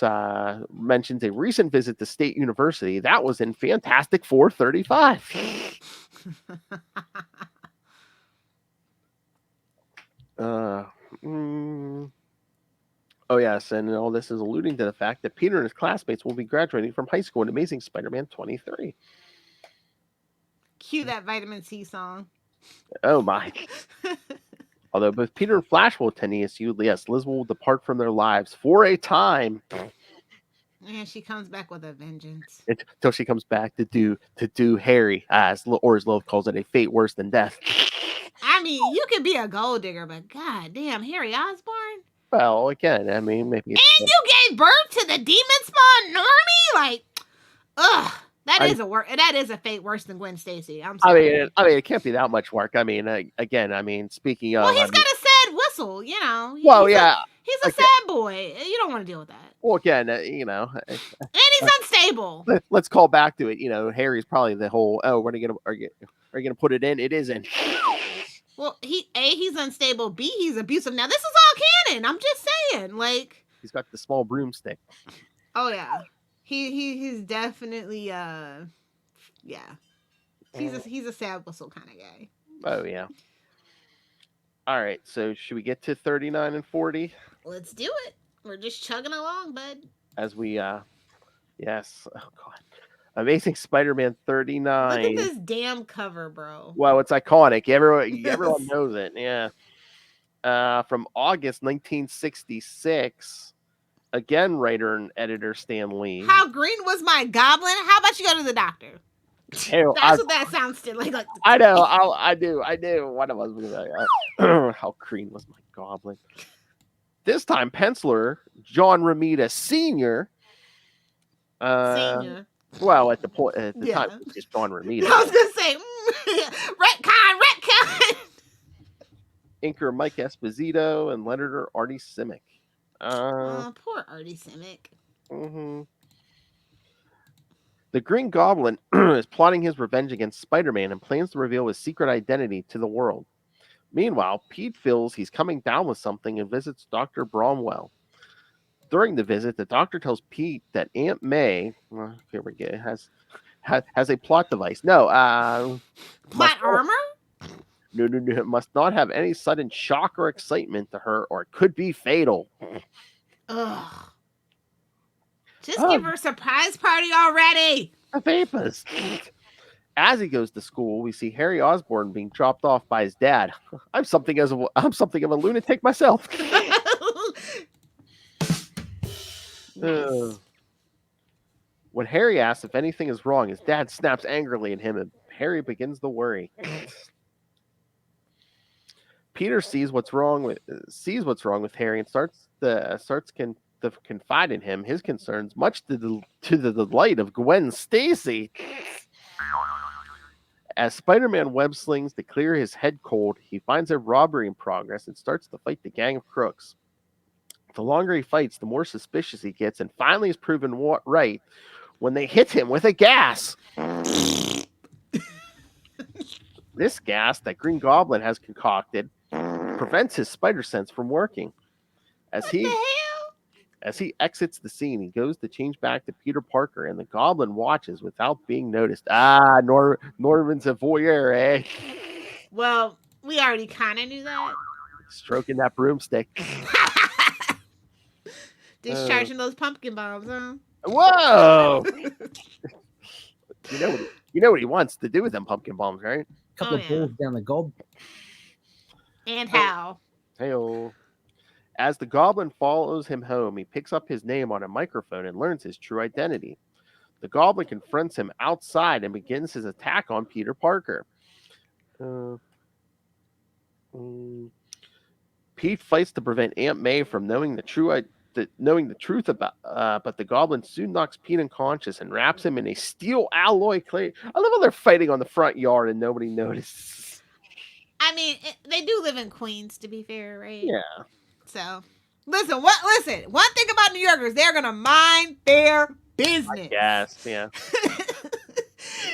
mentions a recent visit to State University. That was in Fantastic Four 35. Oh, yes, and all this is alluding to the fact that Peter and his classmates will be graduating from high school in Amazing Spider-Man 23. Cue that Vitamin C song. Oh, my. Although both Peter and Flash will attend ESU, yes, Liz will depart from their lives for a time. And she comes back with a vengeance. Until she comes back to do Harry, as Lilith calls it, a fate worse than death. I mean, you could be a gold digger, but god damn, Harry Osborn? Well, again, I mean, maybe. And you gave birth to the demon spawn Normie? Like, ugh. That is a fate worse than Gwen Stacy. I'm sorry. I mean, it can't be that much work. I mean, speaking of, well, he's got a sad whistle, you know. Well, he's a sad boy. You don't want to deal with that. Well, again, and he's unstable. Let's call back to it. Harry's probably the whole. Oh, are you gonna put it in? It isn't. Well, he's unstable. B, he's abusive. Now this is all canon. I'm just saying, like he's got the small broomstick. Oh yeah. He's definitely yeah. He's a sad whistle kind of guy. Oh yeah. All right, so should we get to 39 and 40? Let's do it. We're just chugging along, bud. As we yes. Oh god. Amazing Spider-Man 39. Look at this damn cover, bro. Well, it's iconic. Everyone knows it. Yeah. From August 1966. Again, writer and editor Stan Lee. How green was my goblin? How about you go to the doctor? That's what that sounds to like. I know. I do. One of us was like, how green was my goblin? This time, penciler John Romita Sr. Senior. Well, at the time, it was just John Romita. I was gonna say, retcon. Inker Mike Esposito and letterer Artie Simic. Poor Artie Simic. Mm-hmm. The Green Goblin is plotting his revenge against Spider-Man and plans to reveal his secret identity to the world. Meanwhile, Pete feels he's coming down with something and visits Dr. Bromwell. During the visit, the doctor tells Pete that Aunt May, here we go, has a plot device. No, plot armor? No, must not have any sudden shock or excitement to her, or it could be fatal. Ugh. Just give her a surprise party already. The vapors. As he goes to school, we see Harry Osborn being dropped off by his dad. I'm something of a lunatic myself. Nice. When Harry asks if anything is wrong, his dad snaps angrily at him, and Harry begins to worry. Peter sees what's wrong with Harry and starts to confide in him his concerns, much to the delight of Gwen Stacy. As Spider-Man web slings to clear his head cold, he finds a robbery in progress and starts to fight the gang of crooks. The longer he fights, the more suspicious he gets, and finally is proven right when they hit him with a gas. This gas that Green Goblin has concocted prevents his spider sense from working. As what the hell? As he exits the scene, he goes to change back to Peter Parker, and the Goblin watches without being noticed. Norman's a voyeur, eh? Well, we already kind of knew that. Stroking that broomstick. Discharging those pumpkin bombs, huh? Whoa! You know what he wants to do with them pumpkin bombs, right? Couple of bulls down the gold. And how? Hey-o. As the Goblin follows him home, he picks up his name on a microphone and learns his true identity. The Goblin confronts him outside and begins his attack on Peter Parker. Pete fights to prevent Aunt May from knowing the truth about, but the Goblin soon knocks Pete unconscious and wraps him in a steel alloy clay. I love how they're fighting on the front yard and nobody notices. I mean, they do live in Queens, to be fair, right? Yeah. So, listen. One thing about New Yorkers, they're gonna mind their business. Yes. Yeah.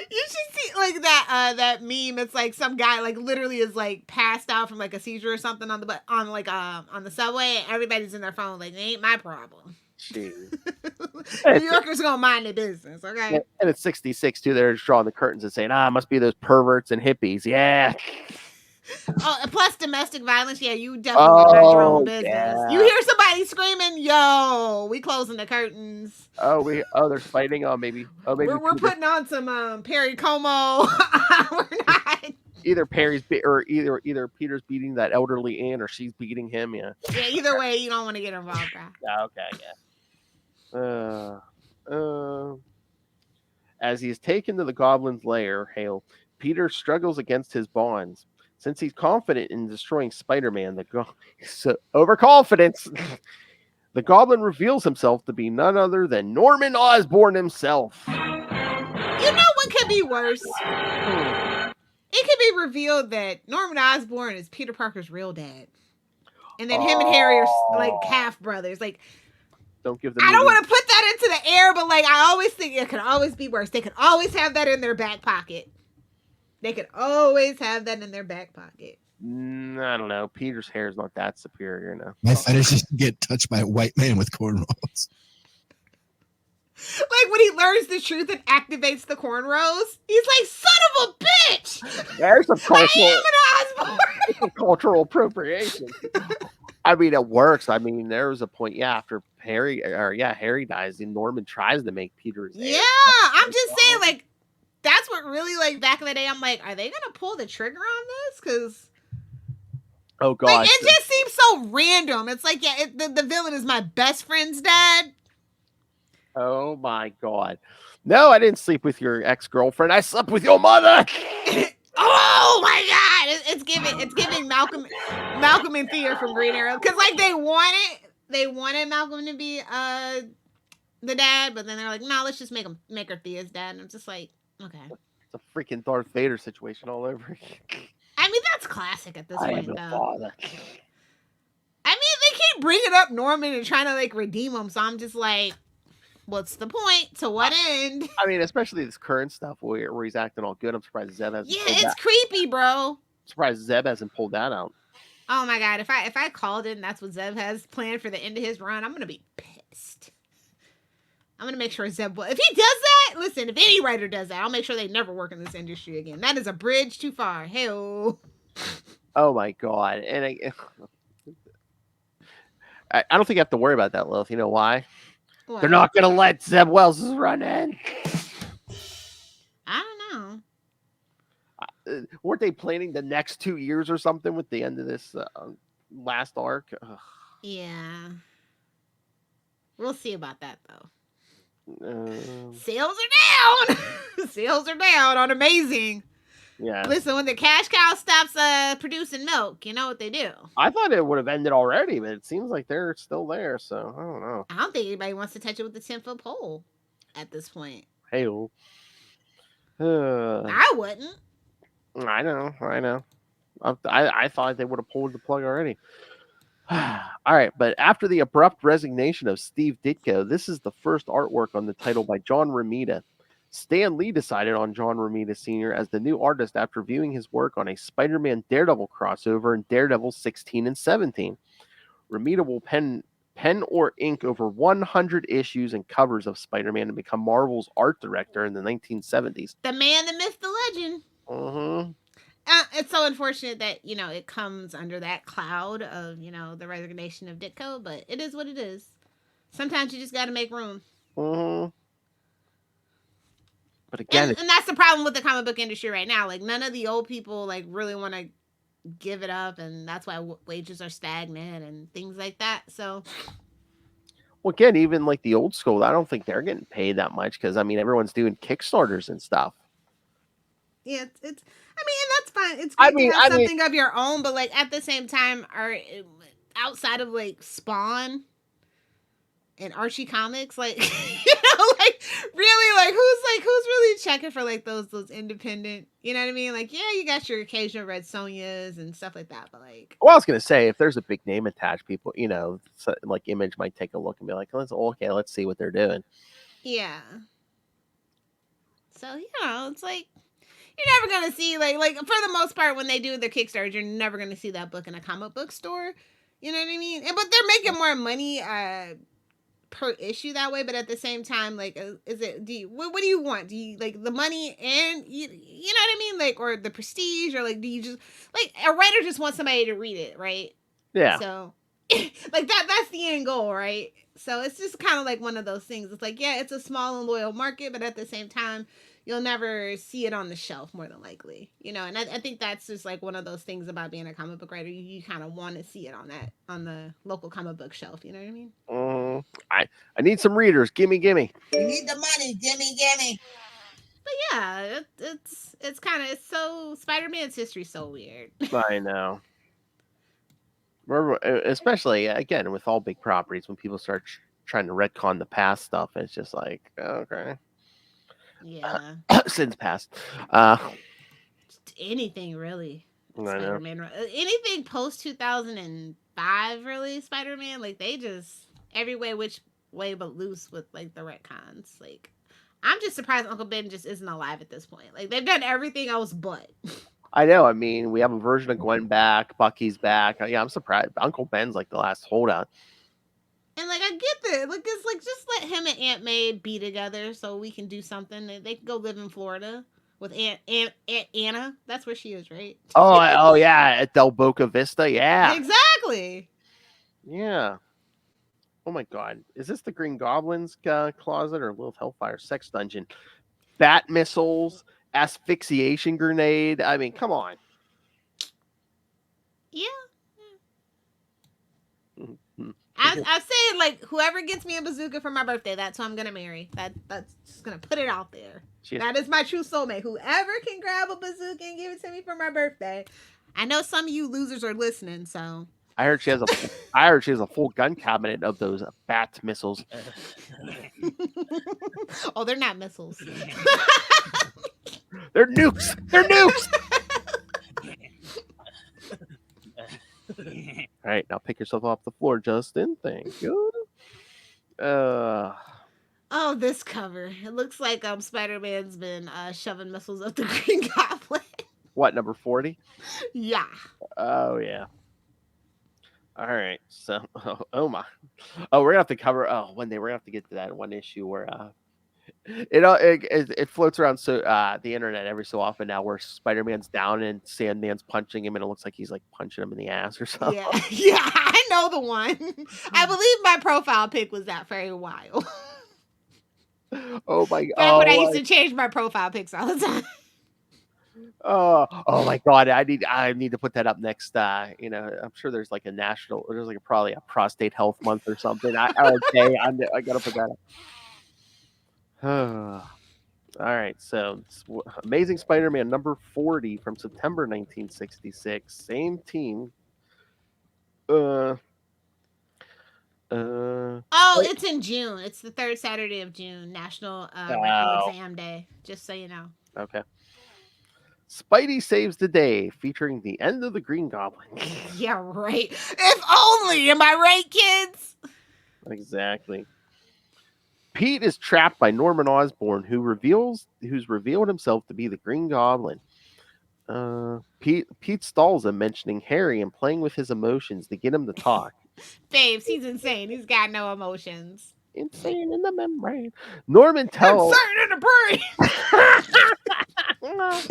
You should see like that meme. It's like some guy like literally is like passed out from like a seizure or something on the subway, and everybody's in their phone like, it ain't my problem. New Yorkers gonna mind their business, okay? And it's 66 too. They're just drawing the curtains and saying, it must be those perverts and hippies. Yeah. Oh, plus domestic violence. Yeah, you definitely mind your own business. Yeah. You hear somebody screaming, "Yo, we closing the curtains." They're fighting. Maybe we're putting on some Perry Como. We're not. Either either Peter's beating that elderly aunt or she's beating him. Yeah. Yeah. Either way, you don't want to get involved. Yeah. Okay. Yeah. As he is taken to the Goblin's lair, Peter struggles against his bonds. Since he's confident in destroying Spider-Man, overconfidence, the Goblin reveals himself to be none other than Norman Osborn himself. You know what could be worse? It could be revealed that Norman Osborn is Peter Parker's real dad. And then him and Harry are like half brothers. Like, don't give them. I don't want to put that into the air, but like I always think it could always be worse. They could always have that in their back pocket. They could always have that in their back pocket. I don't know. Peter's hair is not that superior now. My fetish is to get touched by a white man with cornrows. Like when he learns the truth and activates the cornrows, he's like, "Son of a bitch!" There's some cultural, cultural appropriation. I mean, it works. I mean, there was a point, after Harry dies, and Norman tries to make Peter his heir. Yeah, I'm just saying, like, that's what really, like, back in the day, I'm like, are they gonna pull the trigger on this? Because, oh god, like, it just seems so random. It's like, the villain is my best friend's dad. Oh my god, no, I didn't sleep with your ex-girlfriend. I slept with your mother. Oh my god, it's giving Malcolm and Thea from Green Arrow, because like they wanted Malcolm to be the dad, but then they're like, no, let's just make her Thea's dad. And I'm just like, okay, it's a freaking Darth Vader situation all over. I mean, that's classic at this point, though. Father. I mean, they keep bringing up Norman and trying to like redeem him, so I'm just like, what's the point? To what end? I mean, especially this current stuff where he's acting all good. I'm surprised Zeb hasn't. Yeah, it's creepy, bro. I'm surprised Zeb hasn't pulled that out. Oh my god, if I called it and that's what Zeb has planned for the end of his run, I'm gonna be pissed. I'm gonna make sure Zeb will. If he does that, listen, if any writer does that, I'll make sure they never work in this industry again. That is a bridge too far. Hell. Oh my god, and I don't think you have to worry about that, Lilith. You know why? What? They're not gonna let Zeb Wells run in. I don't know. Weren't they planning the next 2 years or something with the end of this last arc? Ugh. Yeah. We'll see about that, though. Sales are down. Sales are down on Amazing. Yeah. Listen, when the cash cow stops producing milk, you know what they do. I thought it would have ended already, but it seems like they're still there. So I don't know. I don't think anybody wants to touch it with the 10-foot pole at this point. Hey, I wouldn't. I know. I thought they would have pulled the plug already. All right, but after the abrupt resignation of Steve Ditko, this is the first artwork on the title by John Romita. Stan Lee decided on John Romita Sr. as the new artist after viewing his work on a Spider-Man Daredevil crossover in Daredevil 16 and 17. Romita will pen pen or ink over 100 issues and covers of Spider-Man and become Marvel's art director in the 1970s. The man, the myth, the legend. Mm-hmm. It's so unfortunate that, it comes under that cloud of, the resignation of Ditko, but it is what it is. Sometimes you just got to make room. Mm-hmm. But again, and that's the problem with the comic book industry right now. Like, none of the old people, like, really want to give it up, and that's why wages are stagnant and things like that. So, well, again, even like the old school, I don't think they're getting paid that much because, I mean, everyone's doing Kickstarters and stuff. yeah, it's and that's fine. It's great to have something of your own, but, like, at the same time, outside of, like, Spawn and Archie Comics, like, like, really, like, who's really checking for, like, those independent, you know what I mean? Like, yeah, you got your occasional Red Sonjas and stuff like that, but, like, well, I was gonna say, if there's a big name attached, people, like Image might take a look and be like, let's see what they're doing. Yeah. So, it's like, you're never gonna see, like for the most part, when they do their Kickstarter, you're never gonna see that book in a comic book store. You know what I mean? But they're making more money per issue that way. But at the same time, like, what do you want? Do you like the money and you know what I mean? Like, or the prestige, or like, do you just, like, a writer just wants somebody to read it, right? Yeah. So, like, that's the end goal, right? So it's just kind of like one of those things. It's like, yeah, it's a small and loyal market, but at the same time, you'll never see it on the shelf, more than likely, and I think that's just like one of those things about being a comic book writer. You kind of want to see it on the local comic book shelf. You know what I mean? I need some readers. Gimme. We need the money. Gimme. But yeah, it's kind of, it's so, Spider-Man's history's so weird. I know. Remember, especially again with all big properties, when people start trying to retcon the past stuff, it's just like, okay. Yeah. Since past. Just anything really. I know. Spider-Man. Anything post 2005, really, Spider-Man. Like, they just, every way, which way but loose with, like, the retcons. Like, I'm just surprised Uncle Ben just isn't alive at this point. Like, they've done everything else but. I know. I mean, we have a version of Gwen back. Bucky's back. Yeah, I'm surprised. Uncle Ben's like the last holdout. And, like, I get that. Like, it's like, just let him and Aunt May be together so we can do something. They can go live in Florida with Aunt Anna. That's where she is, right? Oh yeah, at Del Boca Vista. Yeah, Exactly. Yeah. Oh my God, is this the Green Goblin's closet or Lilith Hellfire sex dungeon? Bat missiles, asphyxiation grenade. I mean, come on. Yeah. I say, like, whoever gets me a bazooka for my birthday, that's who I'm gonna marry. That's just gonna put it out there. That is my true soulmate. Whoever can grab a bazooka and give it to me for my birthday. I know some of you losers are listening, so. I heard she has a full gun cabinet of those bat missiles. Oh, they're not missiles. They're nukes. They're nukes. All right, now pick yourself off the floor, Justin. Thank you. Oh, this cover. It looks like Spider-Man's been shoving missiles up the Green Goblin. What, number 40? Yeah. Oh, yeah. All right. So, oh my. Oh, we're gonna have to cover. Oh, one day we're gonna have to get to that one issue where it floats around the internet every so often now, where Spider-Man's down and Sandman's punching him, and it looks like he's like punching him in the ass or something. Yeah, I know the one. I believe my profile pic was that for a while. Oh my God! Back when I used to change my profile pics all the time. Oh my God! I need to put that up next. I'm sure there's like probably a prostate health month or something. I gotta put that up. All right, so Amazing Spider-Man number 40 from September 1966. Same team. It's in June. It's the third Saturday of June, National Rectal Exam Day. Just so you know. Okay. Spidey Saves the Day, featuring the end of the Green Goblin. Yeah, right. If only. Am I right, kids? Exactly. Pete is trapped by Norman Osborn, who's revealed himself to be the Green Goblin. Pete stalls him, mentioning Harry and playing with his emotions to get him to talk. Babes, he's insane. He's got no emotions. Insane in the membrane. Norman tells Insane in the brain.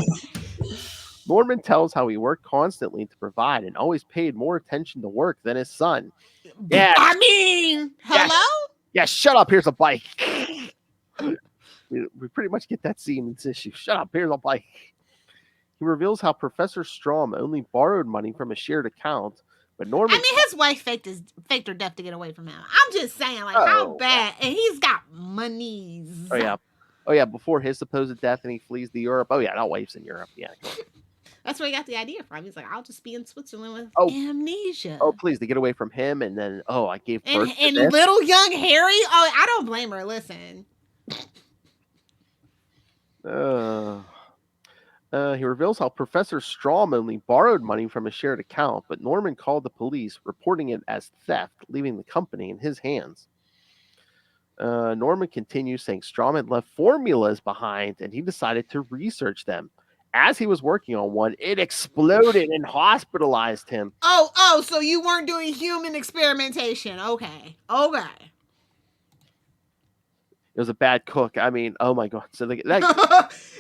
Norman tells how he worked constantly to provide and always paid more attention to work than his son. Yeah. I mean, hello? Yeah, shut up. Here's a bike. We pretty much get that scene in this issue. Shut up. Here's a bike. He reveals how Professor Strom only borrowed money from a shared account, but Norman. I mean, his wife faked her death to get away from him. I'm just saying, like, how bad? And he's got monies. Oh yeah. Before his supposed death, and he flees to Europe. Oh yeah, that wife's in Europe. Yeah. That's where he got the idea from. He's like, I'll just be in Switzerland with amnesia. Oh, please, to get away from him, and then I gave birth to and this. little young Harry. Oh, I don't blame her. Listen. He reveals how Professor Strom only borrowed money from a shared account, but Norman called the police, reporting it as theft, leaving the company in his hands. Norman continues saying Strom had left formulas behind, and he decided to research them. As he was working on one, it exploded and hospitalized him. Oh, so you weren't doing human experimentation. Okay. It was a bad cook. I mean, oh my God. So that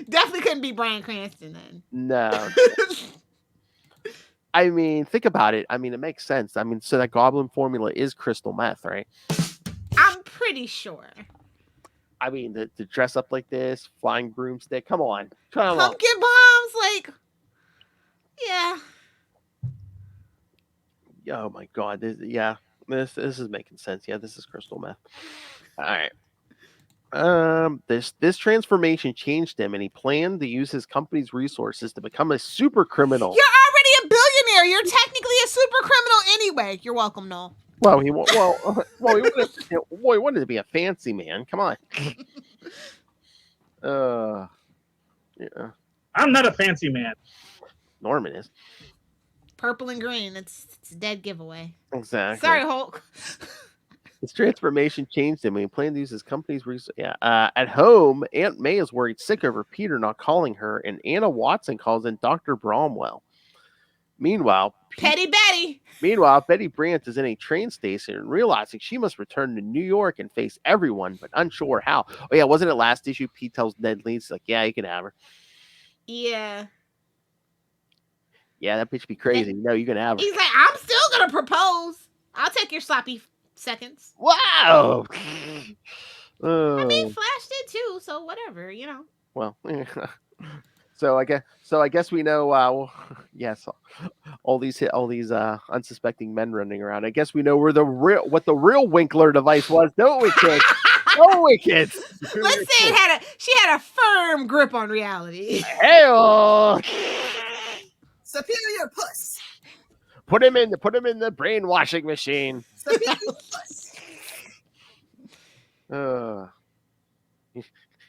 definitely couldn't be Bryan Cranston then. No. I mean, think about it. I mean, it makes sense. I mean, so that goblin formula is crystal meth, right? I'm pretty sure. I mean, to dress up like this, flying broomstick. Come on. Pumpkin bombs, like, yeah. Oh my God. This is making sense. Yeah, this is crystal meth. All right. This transformation changed him, and he planned to use his company's resources to become a super criminal. You're already a billionaire. You're technically a super criminal anyway. You're welcome, Noel. Well, he wanted to be a fancy man. Come on. Yeah. I'm not a fancy man. Norman is. Purple and green. It's a dead giveaway. Exactly. Sorry, Hulk. His transformation changed him, and he planned to use his company's resources. Yeah. At home, Aunt May is worried sick over Peter not calling her, and Anna Watson calls in Dr. Bromwell. Meanwhile, Betty Brant is in a train station and realizing she must return to New York and face everyone, but unsure how. Oh yeah, wasn't it last issue? Pete tells Deadliest, like, yeah, you can have her. Yeah. Yeah, that bitch be crazy. No, you can have her. He's like, I'm still gonna propose. I'll take your sloppy seconds. Wow. I mean, Flash did too, so whatever, you know. Well. So I guess we know. Yes, all these unsuspecting men running around. I guess we know what the real Winkler device was, don't we, kids? Don't we, kids? Let's say she had a firm grip on reality. Hey, superior puss. Put him in the brainwashing machine. Superior puss.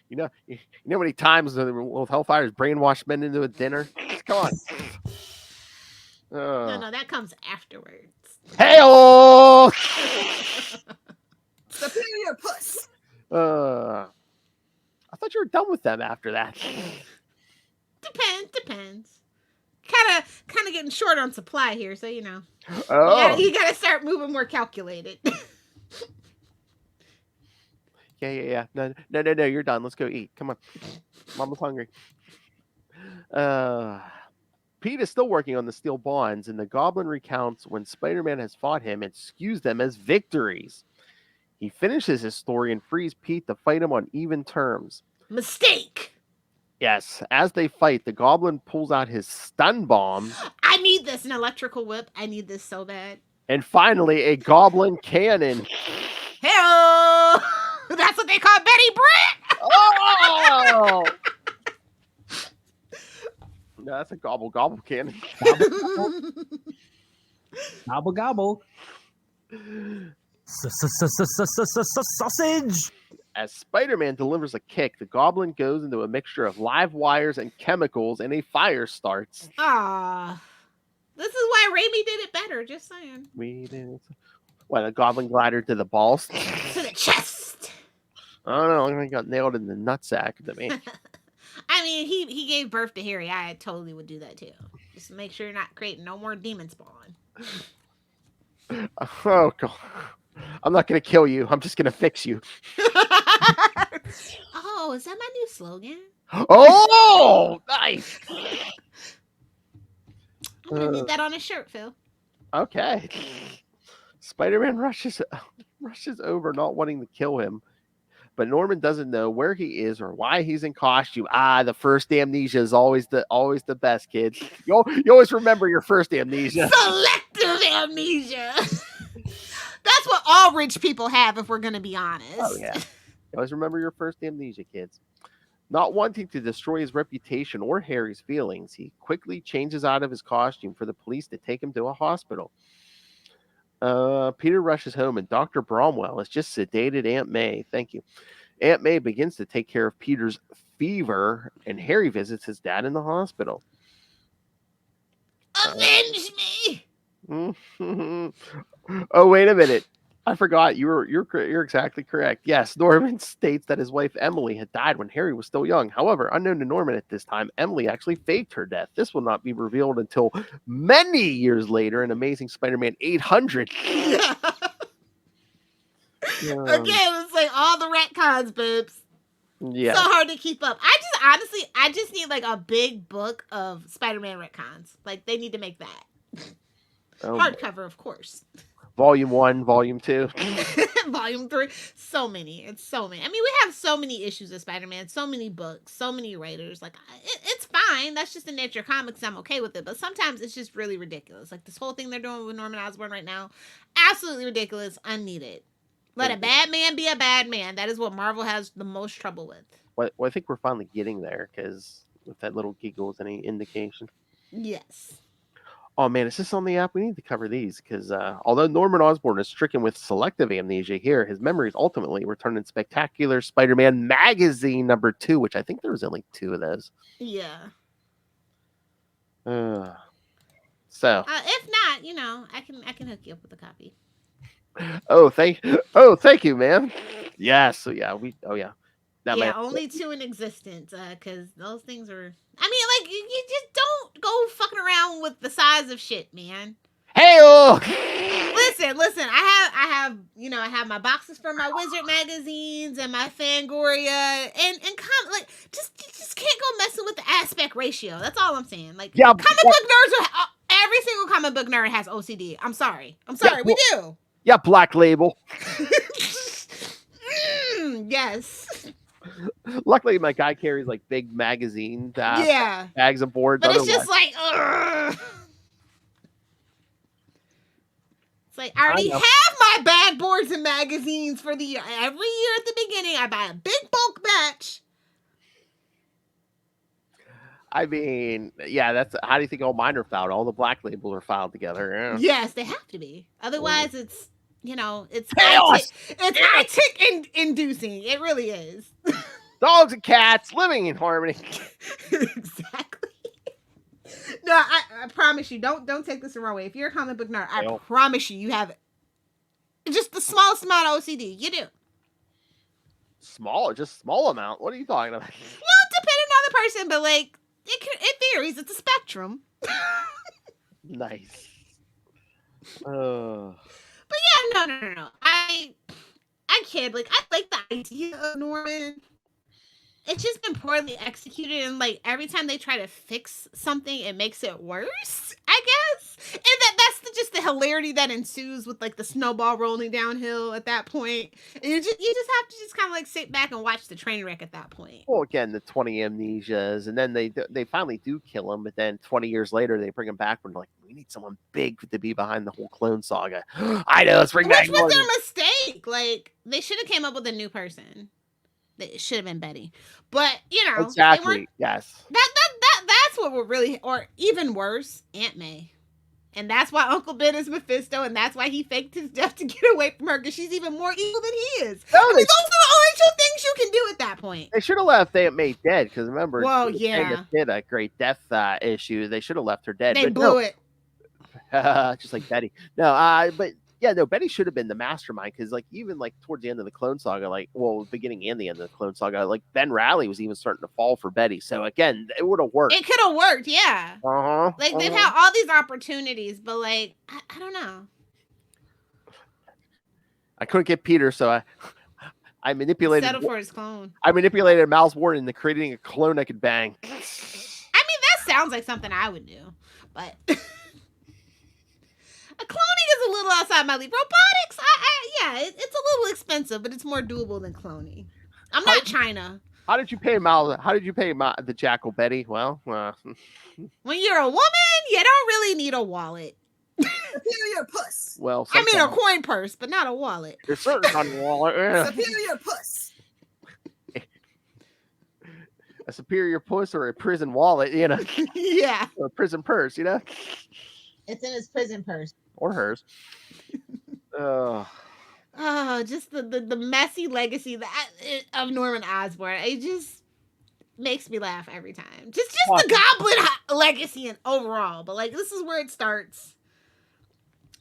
You know how many times the Hellfire's brainwashed men into a dinner? Come on. No, that comes afterwards. Hey-oh! Superior puss. I thought you were done with them after that. Depends. Kind of getting short on supply here, so you know. Oh. You gotta start moving more calculated. Yeah. No, you're done. Let's go eat. Come on. Mama's hungry. Pete is still working on the steel bonds, and the Goblin recounts when Spider-Man has fought him and skews them as victories. He finishes his story and frees Pete to fight him on even terms. Mistake! Yes, as they fight, the Goblin pulls out his stun bomb. I need this, an electrical whip. I need this so bad. And finally, a Goblin cannon. Hey-oh! That's what they call Betty Brant! Oh! No, that's a gobble cannon. Gobble gobble. Sausage. As Spider-Man delivers a kick, the Goblin goes into a mixture of live wires and chemicals, and a fire starts. Ah, this is why Raimi did it better. Just saying. What, a Goblin glider to the balls? To the chest. I don't know. I got nailed in the nutsack to me. I mean, he gave birth to Harry. I totally would do that too. Just make sure you're not creating no more demon spawn. Oh god. I'm not gonna kill you. I'm just gonna fix you. Oh, is that my new slogan? Oh, nice. I'm gonna need that on a shirt, Phil. Okay. Spider-Man rushes over, not wanting to kill him, but Norman doesn't know where he is or why he's in costume. The first amnesia is always the best, kids. You always remember your first amnesia. Selective amnesia. That's what all rich people have, if we're gonna be honest. Oh yeah. You always remember your first amnesia, kids. Not wanting to destroy his reputation or Harry's feelings, he quickly changes out of his costume for the police to take him to a hospital. Peter rushes home, and Dr. Bromwell has just sedated Aunt May. Thank you. Aunt May begins to take care of Peter's fever, and Harry visits his dad in the hospital. Avenge me! Oh, wait a minute. I forgot. You're exactly correct. Yes, Norman states that his wife Emily had died when Harry was still young. However, unknown to Norman at this time, Emily actually faked her death. This will not be revealed until many years later in Amazing Spider-Man 800. Again, it's like all the retcons, babes. Yeah. So hard to keep up. I just need like a big book of Spider-Man retcons. Like they need to make that. Hardcover, of course. Volume 1, Volume 2. Volume 3. So many. It's so many. I mean, we have so many issues of Spider-Man, so many books, so many writers. Like, it's fine. That's just the nature of comics. I'm okay with it. But sometimes it's just really ridiculous. Like, this whole thing they're doing with Norman Osborn right now, absolutely ridiculous, unneeded. Let a bad man be a bad man. That is what Marvel has the most trouble with. Well, I think we're finally getting there, because if that little giggle is any indication. Yes. Oh man, is this on the app? We need to cover these, because although Norman Osborn is stricken with selective amnesia here, his memories ultimately return in Spectacular Spider-Man Magazine number 2, which I think there was only 2 of those. Yeah. So. If not, I can hook you up with a copy. Thank you, man. Yes. So yeah, Only 2 in existence, because those things are. I mean, like you just don't go fucking around with the size of shit, man. Hey, listen. I have my boxes for my Wizard magazines and my Fangoria and just can't go messing with the aspect ratio. That's all I'm saying. Like, comic book nerds, every single comic book nerd has OCD. I'm sorry, we do. Yeah, Black Label. Yes. Luckily, my guy carries like big magazine bags of boards. But it's just like, ugh. It's like, I already have my bag boards and magazines for the year. Every year at the beginning, I buy a big bulk batch. I mean, yeah, that's how do you think all mine are filed? All the Black Labels are filed together. Yeah. Yes, they have to be. Otherwise, it's it's chaos. It's eye-tick inducing. It really is. Dogs and cats living in harmony. Exactly. No, I promise you. Don't take this the wrong way. If you're a comic book nerd, I promise you have just the smallest amount of OCD. You do. Just small amount. What are you talking about? Well, depending on the person, but like it varies. It's a spectrum. Nice. But yeah, no. I kid. Like, I like the idea of Norman. It's just been poorly executed, and like every time they try to fix something, it makes it worse, I guess. And that's just the hilarity that ensues with like the snowball rolling downhill at that point. And you just have to just kind of like sit back and watch the train wreck at that point. Well, again, the 20 amnesias, and then they finally do kill him, but then 20 years later they bring him back when like, we need someone big to be behind the whole clone saga. I know, let's bring back. Which was their mistake. Like, they should have came up with a new person. It should have been Betty, but exactly. Yes. That's what we're really, or even worse, Aunt May, and that's why Uncle Ben is Mephisto, and that's why he faked his death to get away from her because she's even more evil than he is. No, those are the only 2 things you can do at that point. They should have left Aunt May dead because remember, yeah, did a great death issue. They should have left her dead. They blew it, just like Betty. No, but. Yeah, no, Betty should have been the mastermind because, like, even like towards the end of the Clone Saga, like, well, beginning and the end of the Clone Saga, like Ben Reilly was even starting to fall for Betty. So again, it would have worked. It could have worked, yeah. Like they've had all these opportunities, but like, I don't know. I couldn't get Peter, so I manipulated. Settle for his clone. I manipulated Osborn into creating a clone I could bang. I mean, that sounds like something I would do, but a cloning is a little outside my league. Robotics, it's a little expensive, but it's more doable than cloning. I'm not China. How did you pay the jackal, Betty? Well, When you're a woman, you don't really need a wallet. Superior puss. well, I mean, a coin purse, but not a wallet. There's certain kind of wallet. Superior puss. A superior puss or a prison wallet, you know, Yeah. or a prison purse, you know, It's in his prison purse. or hers. Oh, Just the messy legacy of Norman Osborn. It just makes me laugh every time. Just the Goblin legacy and overall. But like, this is where it starts.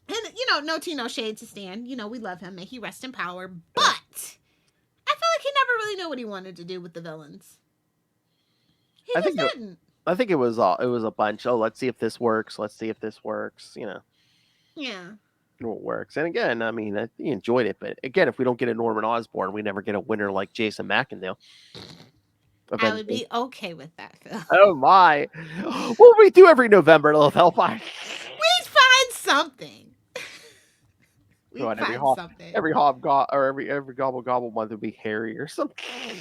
And no tea, no shade to Stan. We love him. May he rest in power. But I feel like he never really knew what he wanted to do with the villains. I think it was a bunch. Oh, let's see if this works. Let's see if this works. Yeah. It works. And again, I mean, he enjoyed it, but again, if we don't get a Norman Osborn, we never get a winner like Jason McIndale. I would be okay with that, Phil. Oh my! What we do every November, little help. We'd find something. Every gobble gobble month would be Harry or something.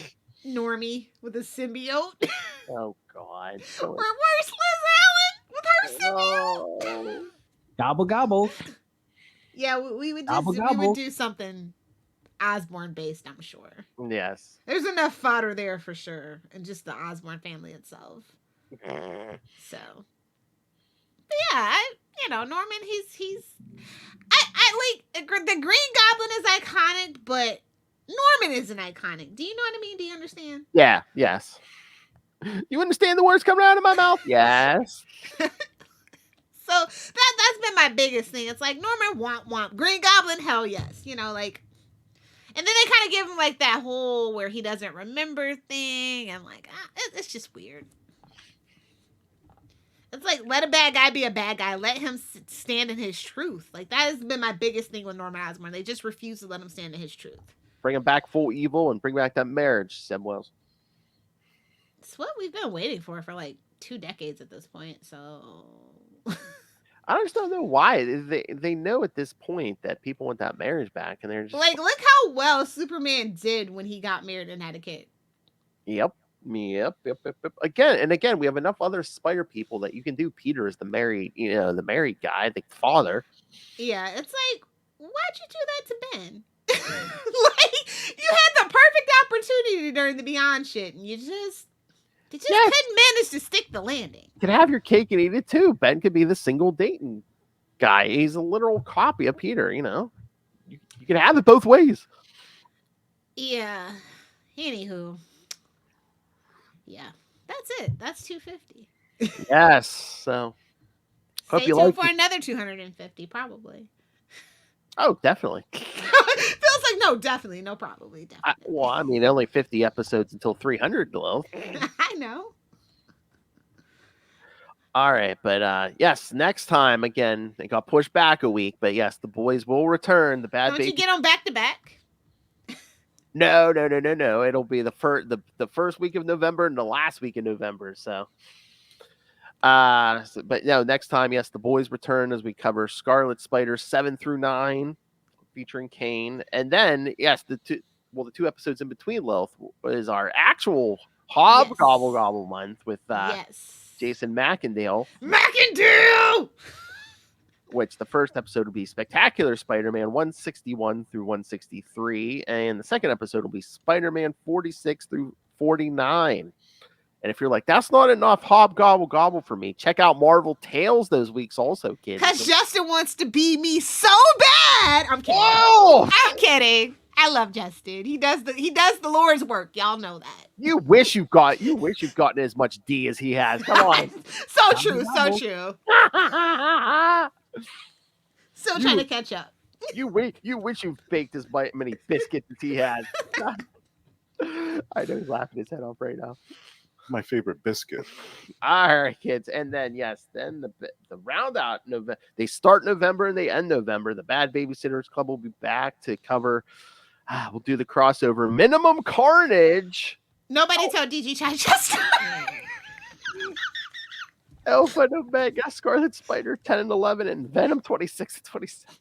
Normie with a symbiote. Oh God! Or worse, Liz Allen with her symbiote. Oh. Gobble gobble. Yeah, we would Gobble, we gobble. would do something Osborn based, I'm sure. Yes. There's enough fodder there for sure, and just the Osborn family itself. So, but yeah, Norman, he's I like the Green Goblin is iconic, but Norman isn't iconic. Do you know what I mean? Do you understand? Yeah. Yes. You understand the words coming out of my mouth? Yes. So that's been my biggest thing. It's like Norman womp. Green Goblin, hell yes. And then they kind of give him like that whole where he doesn't remember thing, and like it's just weird. It's like, let a bad guy be a bad guy. Let him stand in his truth. Like, that has been my biggest thing with Norman Osborn. They just refuse to let him stand in his truth. Bring him back full evil and bring back that marriage, Seb Wells. It's what we've been waiting for like 2 decades at this point. So I just don't know why. They know at this point that people want that marriage back, and they're just like, look how well Superman did when he got married and had a kid. Yep. Again, we have enough other Spider people that you can do Peter as the married guy, the father. Yeah, it's like, why'd you do that to Ben? Like, you had the perfect opportunity during the Beyond shit, and you just couldn't manage to stick the landing. You can have your cake and eat it too. Ben could be the single dating guy. He's a literal copy of Peter. You can have it both ways. Yeah. Anywho. Yeah, that's it. That's 250. Yes. So hope Stay you tuned like for another 250, probably. Oh, definitely. Feels like no, definitely, no, probably, definitely. I mean, only 50 episodes until 300, Glow. I know. All right, but yes, next time again, it got pushed back a week, but yes, the boys will return. The bad Don't baby. you get them back to back? No. It'll be the first week of November and the last week of November. So, but no, next time, yes, the boys return as we cover Scarlet Spider 7 through 9, featuring Kane, and then yes, the two episodes in between Lilith is our actual Hobgobble month with Jason McIndale. Which the first episode will be Spectacular Spider-Man 161 through 163, and the second episode will be Spider-Man 46 through 49. And if you're like, that's not enough Hobgobble for me, check out Marvel Tales those weeks also, kids. Because Justin wants to be me so bad. I'm kidding. Whoa! I'm kidding. I love Justin. He does the Lord's work. Y'all know that. You wish you've gotten as much D as he has. Come on. So true. Still trying to catch up. You wish you baked as many biscuits as he has. I know he's laughing his head off right now. My favorite biscuit. All right, kids. And then, yes, then the round out, they start November and they end November. The Bad Babysitters Club will be back to cover, we'll do the crossover. Minimum Carnage. Nobody told DG Chichester. Alpha and Omega, Scarlet Spider 10 and 11, and Venom 26 and 27.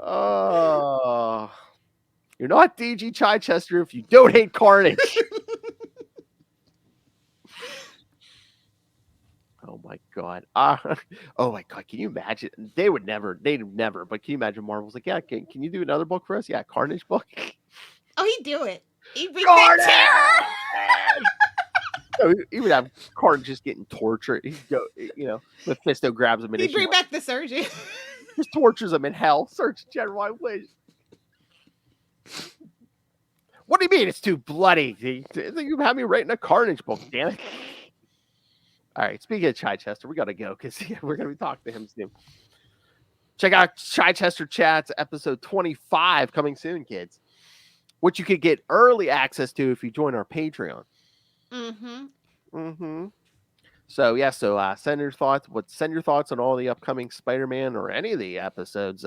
Oh, you're not DG Chichester if you don't hate Carnage. Oh my god. Oh my god. Can you imagine? They'd never, but can you imagine Marvel's like, yeah, can you do another book for us? Yeah, Carnage book. Oh, he'd do it. He'd bring back terror. So he would have Carnage just getting tortured. He'd go, Mephisto grabs him and He'd bring back the surgeon. just tortures him in hell. Surgeon General, please. What do you mean it's too bloody? You have me writing a Carnage book, damn it. All right, speaking of Chichester, we got to go because we're going to be talking to him soon. Check out Chichester Chats episode 25 coming soon, kids, which you could get early access to if you join our Patreon. So, send your thoughts. Send your thoughts on all the upcoming Spider-Man or any of the episodes.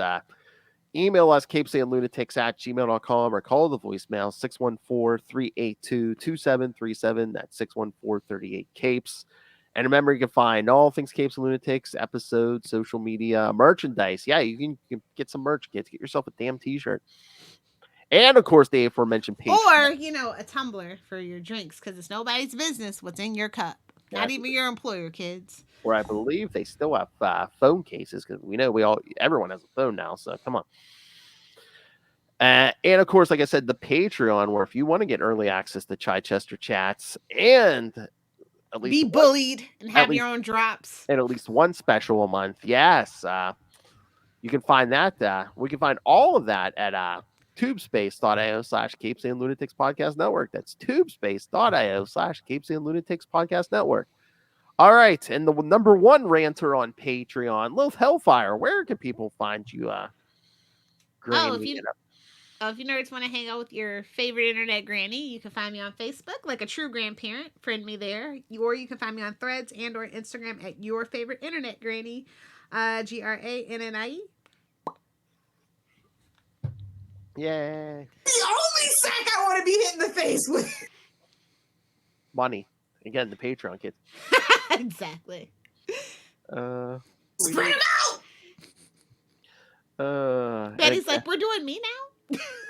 Email us, CapesandLunatics@gmail.com, or call the voicemail, 614-382-2737. That's 614-38-CAPES. And remember, you can find all things Capes and Lunatics, episodes, social media, merchandise. Yeah, you can get some merch, kids. Get yourself a damn t-shirt. And, of course, the aforementioned page. Or, a tumbler for your drinks, because it's nobody's business what's in your cup. Not even your employer, kids. Or I believe they still have phone cases, because we know everyone has a phone now, so come on. And, of course, like I said, the Patreon, where if you want to get early access to Chichester Chats and at least be bullied and have your own drops. And at least one special a month. Yes. You can find that. We can find all of that at tubespace.io/Capes and Lunatics Podcast Network. That's tubespace.io/Capes and Lunatics Podcast Network. All right. And the number one ranter on Patreon, Lilith Hellfire. Where can people find you? If you nerds want to hang out with your favorite internet granny, you can find me on Facebook like a true grandparent. Friend me there. Or you can find me on Threads and or Instagram at your favorite internet granny, GRANNIE. Yay. The only sack I want to be hit in the face with. Money. Again, the Patreon, kids. Exactly. Spread them out! Betty's like, we're doing me now?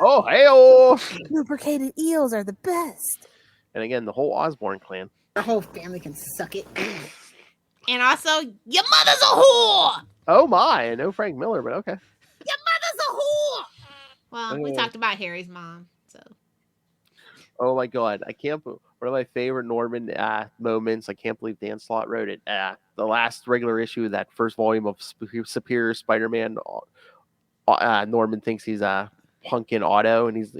Oh, hey-oh! Lubricated eels are the best. And again, the whole Osborn clan. Our whole family can suck it. And also, your mother's a whore! Oh my, I know Frank Miller, but okay. Your mother's a whore! Well, we talked about Harry's mom, so. Oh my god, one of my favorite Norman moments, I can't believe Dan Slott wrote it. The last regular issue of that first volume of Superior Spider-Man, Norman thinks he's punking Otto, and he's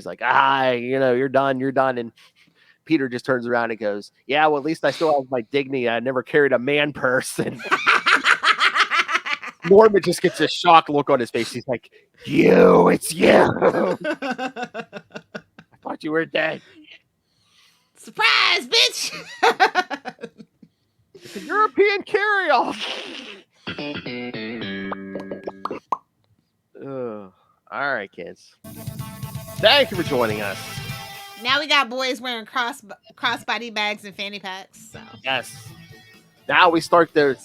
like, you're done. And Peter just turns around and goes, yeah, well, at least I still have my dignity. I never carried a man purse. And Norman just gets a shocked look on his face. He's like, it's you. I thought you were dead. Surprise, bitch. It's a European carry-on. All right, kids. Thank you for joining us. Now we got boys wearing crossbody bags and fanny packs. So. Yes. Now we start the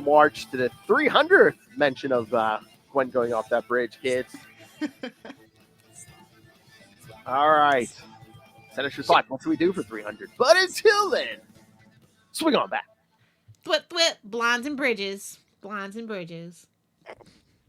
march to the 300th mention of Gwen going off that bridge, kids. All right. Send us your thoughts. What should we do for 300? But until then, swing on back. Thwip, thwip, blondes and bridges. Blondes and bridges.